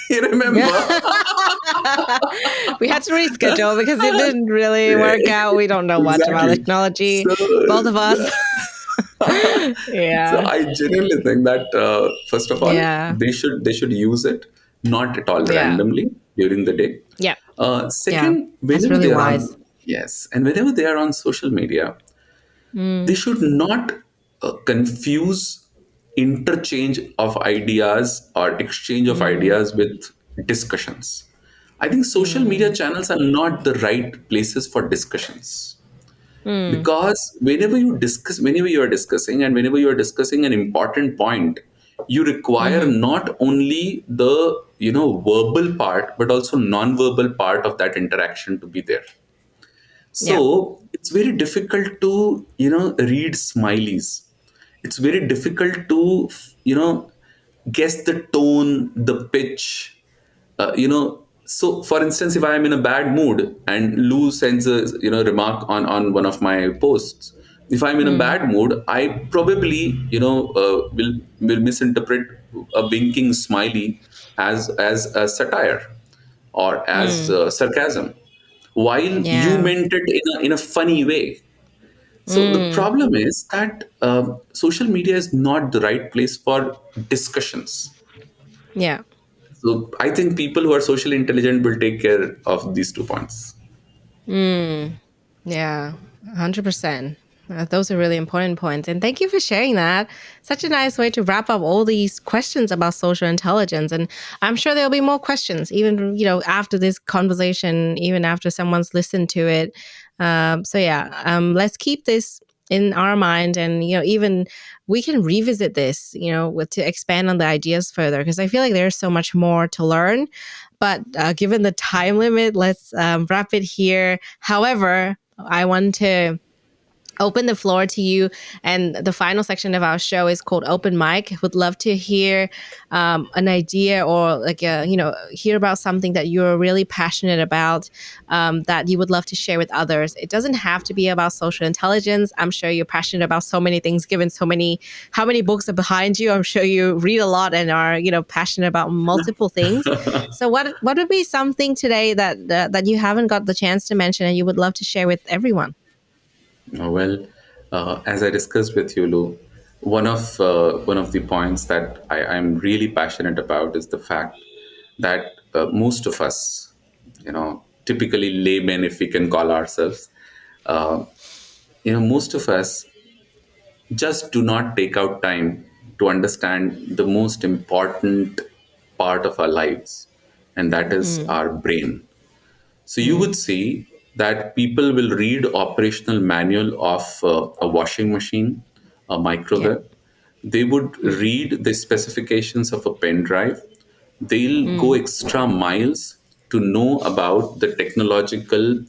You remember? We had to reschedule because it didn't really work out. We don't know much about Exactly. technology, So, both of us. so Yeah. I genuinely think that first of all, Yeah. they should use it not at all Yeah. randomly during the day. Yeah. Yeah. Second, That's whenever really they are wise. on yes, and whenever they are on social media, they Mm, should not confuse interchange of ideas or exchange of mm, ideas with discussions. I think social media mm, channels are not the right places for discussions, mm, because whenever you are discussing, and whenever you are discussing an important point, you require mm, not only the verbal part, but also non-verbal part of that interaction to be there. yeah. So it's very difficult to read smileys. It's very difficult to guess the tone, the pitch. So for instance, if I am in a bad mood and Lou sends a remark on one of my posts, if I'm in a Mm, bad mood, I probably will misinterpret a winking smiley as a satire or as mm, sarcasm, while you yeah. meant it in a funny way. So the Mm, problem is that social media is not the right place for discussions. yeah. So I think people who are socially intelligent will take care of these 2 points. Mm, yeah. 100%. Those are really important points. And thank you for sharing that. Such a nice way to wrap up all these questions about social intelligence. And I'm sure there'll be more questions, even, after this conversation, even after someone's listened to it. Let's keep this in our mind. And, even we can revisit this, to expand on the ideas further, because I feel like there's so much more to learn. But given the time limit, let's wrap it here. However, I want to open the floor to you. And the final section of our show is called Open Mic. Would love to hear an idea, or hear about something that you're really passionate about, that you would love to share with others. It doesn't have to be about social intelligence. I'm sure you're passionate about so many things, given how many books are behind you. I'm sure you read a lot and are, passionate about multiple things. So what would be something today that you haven't got the chance to mention and you would love to share with everyone? Well, as I discussed with you, Lu, one of the points that I'm really passionate about is the fact that most of us, typically laymen, if we can call ourselves, uh, most of us just do not take out time to understand the most important part of our lives, and that is Mm, our brain. So you mm, would see that people will read operational manual of a washing machine, a yeah. microwave. They would Mm, read the specifications of a pen drive. They'll go mm, extra miles to know about the technological,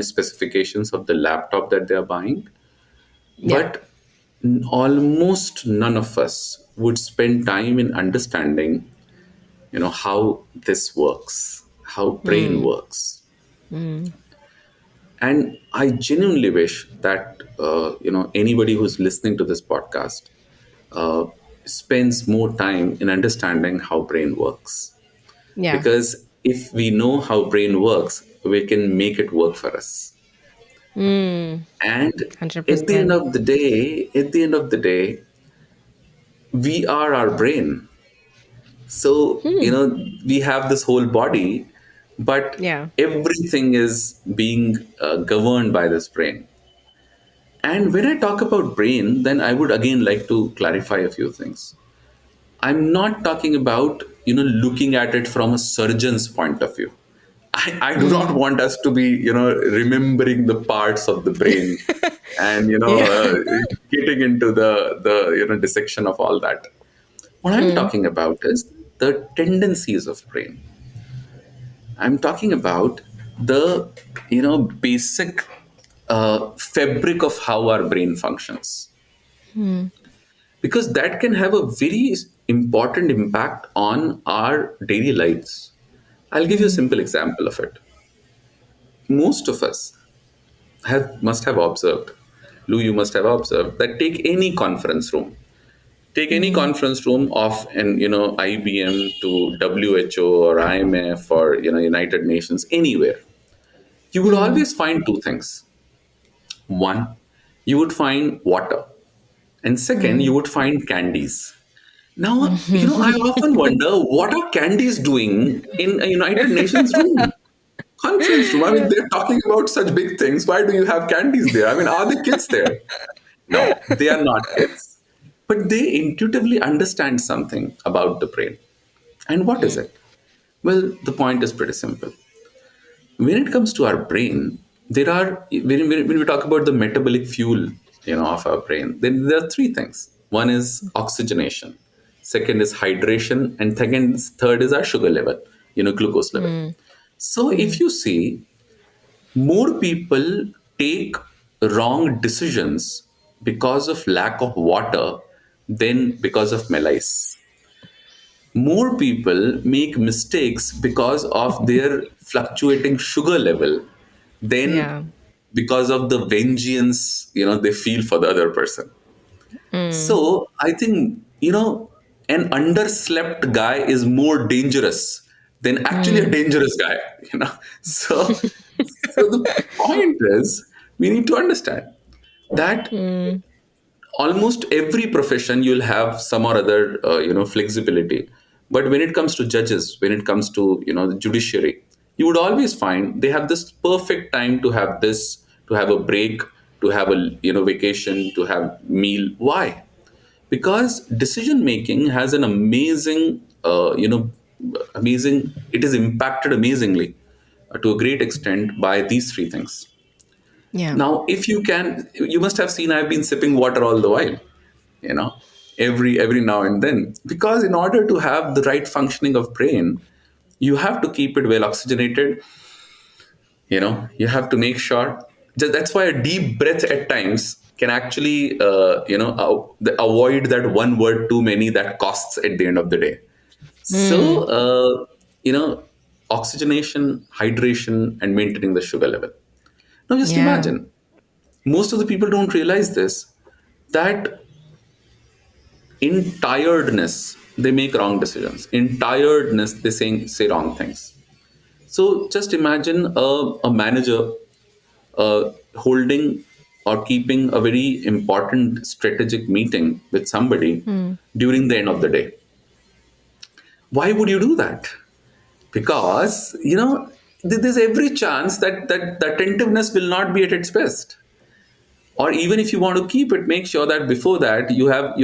specifications of the laptop that they are buying. yeah. But almost none of us would spend time in understanding, how this works, how brain Mm, works. mm, And I genuinely wish that anybody who's listening to this podcast uh, spends more time in understanding how brain works. yeah. Because if we know how brain works, we can make it work for us. Mm, And at the end 100%. of the day, we are our brain. So Hmm. we have this whole body, but Yeah. everything is being governed by this brain. And when I talk about brain, then I would again like to clarify a few things. I'm not talking about, looking at it from a surgeon's point of view. I do not Mm. want us to be, remembering the parts of the brain and, Yeah. getting into the, dissection of all that. What I'm Mm, talking about is the tendencies of brain. I'm talking about the, basic fabric of how our brain functions, mm, because that can have a very important impact on our daily lives. I'll give you a mm, simple example of it. Most of us must have observed, Lou, you must have observed that take any mm, conference room of an IBM to WHO or IMF or United Nations, anywhere, you would mm, always find two things. One, you would find water, and second, you mm. would find candies. Now, I often wonder, what are candies doing in a United Nations room, conference room? I mean, they're talking about such big things. Why do you have candies there? I mean, are the kids there? No, they are not kids. But they intuitively understand something about the brain. And what is Mm, it? Well, the point is pretty simple. When it comes to our brain, there are when we talk about the metabolic fuel, of our brain, then there are three things. One is oxygenation, second is hydration, and third is our sugar level, glucose level. mm, So if mm. you see, more people take wrong decisions because of lack of water than because of malice. More people make mistakes because of their fluctuating sugar level than Yeah. because of the vengeance they feel for the other person. Mm, So I think an underslept guy is more dangerous than actually a mm, dangerous guy. So the point is, we need to understand that mm, almost every profession you'll have some or other flexibility, but when it comes to judges, when it comes to the judiciary, you would always find they have this perfect time to have a break, to have a vacation, to have meal. Why? Because decision making has an amazing. It is impacted amazingly to a great extent by these three things. Yeah. Now, if you can, you must have seen I've been sipping water all the while, you know, every now and then, because in order to have the right functioning of brain, you have to keep it well oxygenated. You have to make sure. That's why a deep breath at times can actually, avoid that one word too many that costs at the end of the day. So, oxygenation, hydration, and maintaining the sugar level. Now, just Yeah. imagine, most of the people don't realize this, that in tiredness, they make wrong decisions. In tiredness, they say wrong things. So just imagine a manager holding or keeping a very important strategic meeting with somebody during the end of the day. Why would you do that? Because there's every chance that attentiveness will not be at its best. Or even if you want to keep it, make sure that before that you have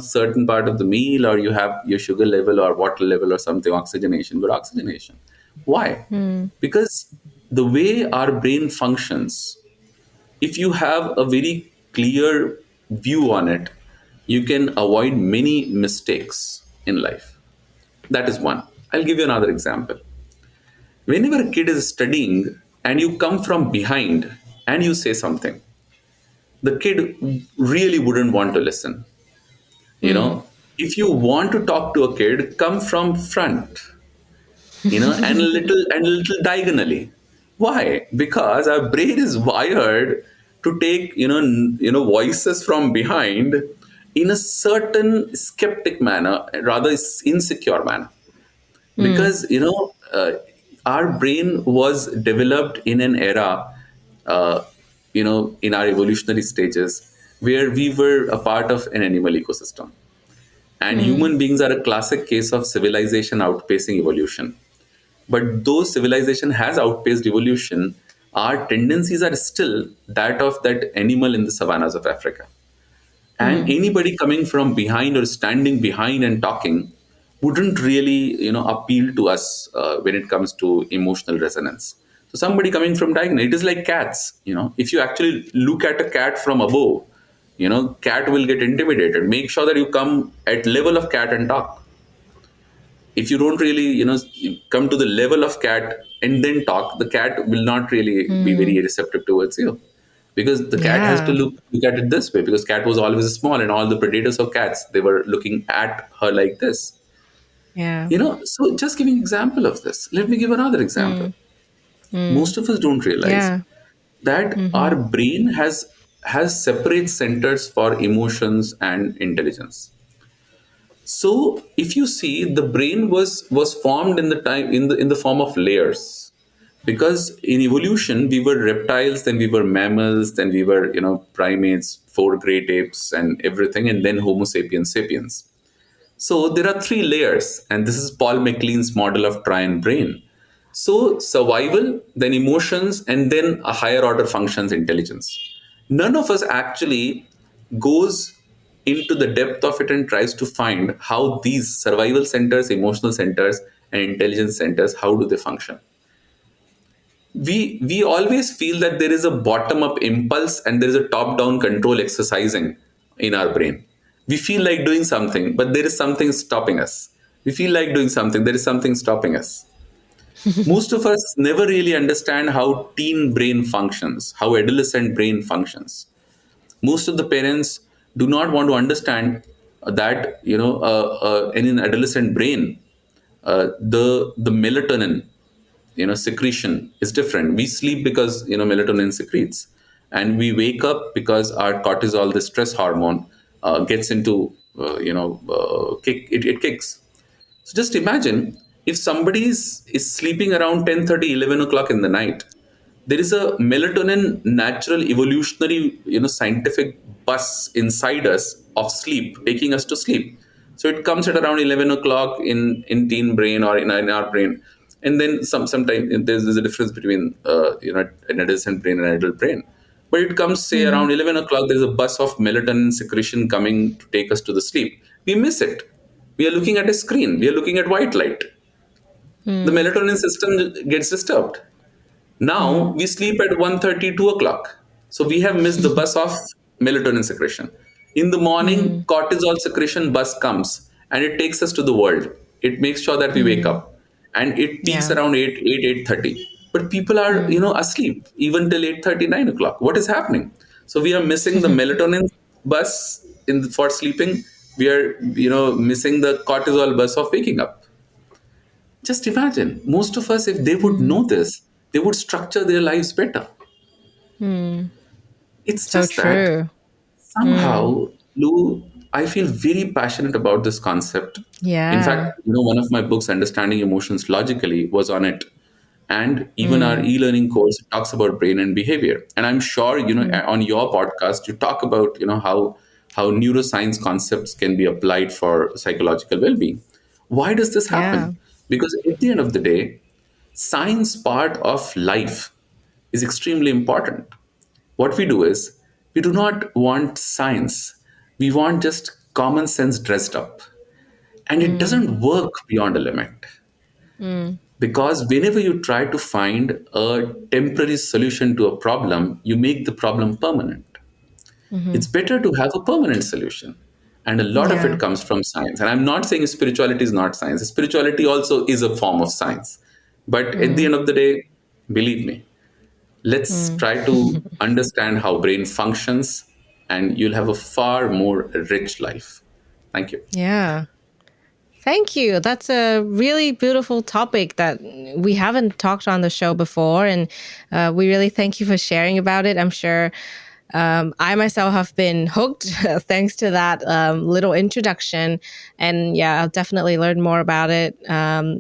certain part of the meal, or you have your sugar level or water level or something, good oxygenation. Why? Because the way our brain functions, if you have a very clear view on it, you can avoid many mistakes in life. That is one. I'll give you another example. Whenever a kid is studying and you come from behind and you say something, the kid really wouldn't want to listen. You Mm. know, if you want to talk to a kid, come from front, and a little diagonally. Why? Because our brain is wired to take, voices from behind in a certain skeptic manner, rather insecure manner. Mm. Because our brain was developed in an era, uh, in our evolutionary stages, where we were a part of an animal ecosystem, and Mm. human beings are a classic case of civilization outpacing evolution. But though civilization has outpaced evolution, our tendencies are still that of that animal in the savannas of Africa. And Mm. anybody coming from behind or standing behind and talking wouldn't really, appeal to us when it comes to emotional resonance. So somebody coming from diagonal, it is like cats. If you actually look at a cat from above, cat will get intimidated. Make sure that you come at level of cat and talk. If you don't really come to the level of cat and then talk, the cat will not really be Mm. very receptive towards you, because the cat has to Yeah. look at it this way, because cat was always small and all the predators of cats, they were looking at her like this. Yeah. So just giving example of this, let me give another example. Mm. Mm. Most of us don't realize Yeah. that Mm-hmm. our brain has separate centers for emotions and intelligence. So if you see, the brain was formed in the time in the form of layers, because in evolution we were reptiles, then we were mammals, then we were primates, four great apes and everything, and then Homo sapiens sapiens. So there are three layers, and this is Paul MacLean's model of triune brain. So survival, then emotions, and then a higher order functions, intelligence. None of us actually goes into the depth of it and tries to find how these survival centers, emotional centers, and intelligence centers, how do they function. We always feel that there is a bottom up impulse and there is a top down control exercising in our brain. We feel like doing something, but there is something stopping us. We feel like doing something, there is something stopping us. Most of us never really understand how teen brain functions, how adolescent brain functions. Most of the parents do not want to understand that in an adolescent brain, the melatonin secretion is different. We sleep because melatonin secretes, and we wake up because our cortisol, the stress hormone, gets into it kicks. So just imagine, if somebody is sleeping around 10:30, 11 o'clock in the night, there is a melatonin natural evolutionary scientific bus inside us of sleep, taking us to sleep. So it comes at around 11 o'clock in teen brain, or in our brain. And then sometimes there's a difference between an adolescent brain and an adult brain. But it comes, say, around 11 o'clock, there's a bus of melatonin secretion coming to take us to the sleep. We miss it. We are looking at a screen. We are looking at white light. The Mm. melatonin system gets disturbed. Now Mm. we sleep at 1:30, 2 o'clock. So we have missed the bus of melatonin secretion. In the morning, Mm. cortisol secretion bus comes and it takes us to the world. It makes sure that we wake Mm. up. And it peaks Yeah. around 8:30. But people are, Mm. asleep even till 8:30, 9 o'clock. What is happening? So we are missing the melatonin bus for sleeping. We are, missing the cortisol bus of waking up. Just imagine, most of us, if they would Mm. know this, they would structure their lives better. Mm. It's So just that true. Mm. somehow, Lou, I feel very passionate about this concept. In Yeah. fact, one of my books, Understanding Emotions Logically, was on it. And even our Mm. e-learning course talks about brain and behavior. And I'm sure, Mm. on your podcast, you talk about, how neuroscience concepts can be applied for psychological well-being. Why does this Yeah. happen? Because at the end of the day, science part of life is extremely important. What we do is we do not want science, we want just common sense dressed up. And it Mm. doesn't work beyond a limit. Mm. Because whenever you try to find a temporary solution to a problem, you make the problem permanent. Mm-hmm. It's better to have a permanent solution. And a lot of Yeah. it comes from science. And I'm not saying spirituality is not science. Spirituality also is a form of science. But at the Mm. end of the day, believe me, let's Mm. try to understand how brain functions, and you'll have a far more rich life. Thank you. Yeah. Thank you. That's a really beautiful topic that we haven't talked on the show before. And we really thank you for sharing about it. I'm sure I myself have been hooked thanks to that little introduction. And yeah, I'll definitely learn more about it,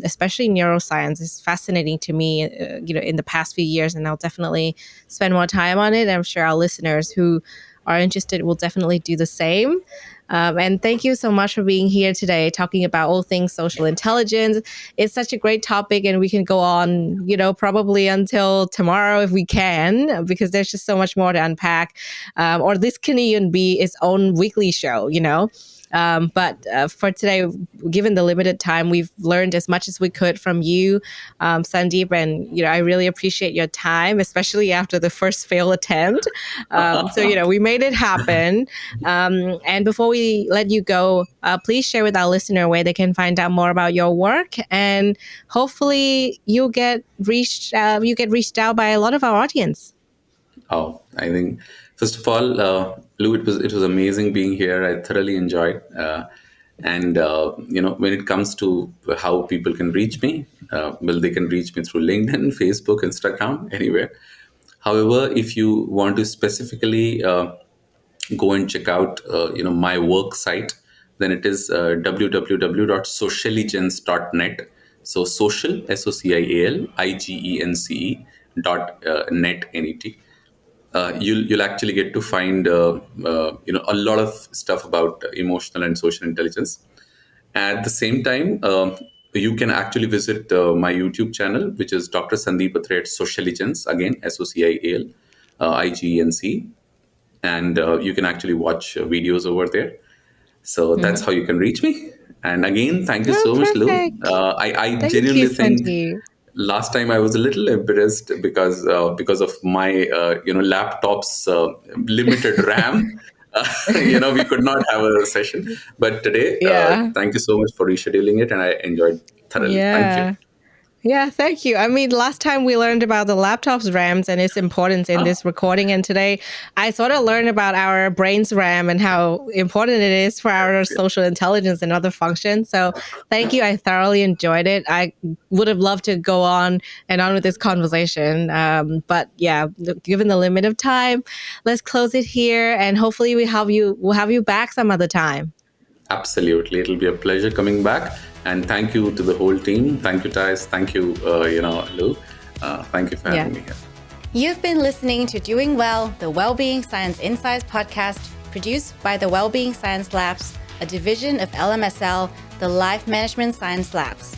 especially neuroscience. It's fascinating to me, in the past few years. And I'll definitely spend more time on it. I'm sure our listeners who are interested will definitely do the same. And thank you so much for being here today, talking about all things social intelligence. It's such a great topic, and we can go on, probably until tomorrow if we can, because there's just so much more to unpack. Or this can even be its own weekly show. But for today, given the limited time, we've learned as much as we could from you, Sandeep, and I really appreciate your time, especially after the first fail attempt. So we made it happen. And before we let you go, please share with our listener where they can find out more about your work, and hopefully you get reached out by a lot of our audience. Oh, I think first of all, Lou, it was amazing being here. I thoroughly enjoyed, and when it comes to how people can reach me, well, they can reach me through LinkedIn, Facebook, Instagram, anywhere. However, if you want to specifically go and check out, my work site, then it is www.socialigence.net. So social, SOCIALIGENCE .net net. You'll actually get to find a lot of stuff about emotional and social intelligence. At the same time, you can actually visit my YouTube channel, which is Dr. Sandeep Atre at Socialigence, again SOCIALIGENC, and you can actually watch videos over there. So that's Mhm. how you can reach me. And again, thank you Oh, so much, Lou. perfect. I Thank you, genuinely think Sandeep. last time I was a little embarrassed because of my laptop's limited RAM. We could not have a session. But today, Yeah. thank you so much for rescheduling it, and I enjoyed thoroughly. Thank you. Yeah. Yeah, thank you. I mean, last time we learned about the laptop's RAMs and its importance in this recording, and today I sort of learned about our brain's RAM and how important it is for our social intelligence and other functions. So thank you. I thoroughly enjoyed it. I would have loved to go on and on with this conversation. But yeah, given the limit of time, let's close it here, and hopefully we'll have you back some other time. Absolutely, it'll be a pleasure coming back. And thank you to the whole team. Thank you, Thais. Thank you, Lou. Thank you for Yeah. having me here. You've been listening to Doing Well, the Wellbeing Science Insights Podcast, produced by the Wellbeing Science Labs, a division of LMSL, the Life Management Science Labs.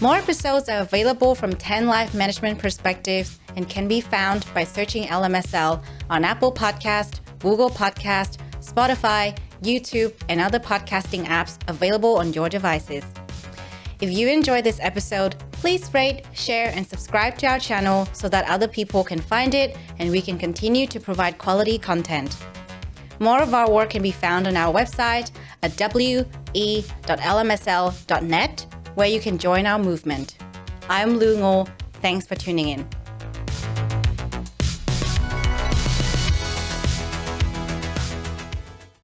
More episodes are available from 10 life management perspectives and can be found by searching LMSL on Apple Podcast, Google Podcast, Spotify, YouTube, and other podcasting apps available on your devices. If you enjoyed this episode, please rate, share, and subscribe to our channel so that other people can find it and we can continue to provide quality content. More of our work can be found on our website at we.lmsl.net, where you can join our movement. I'm Lu Ngo. Thanks for tuning in.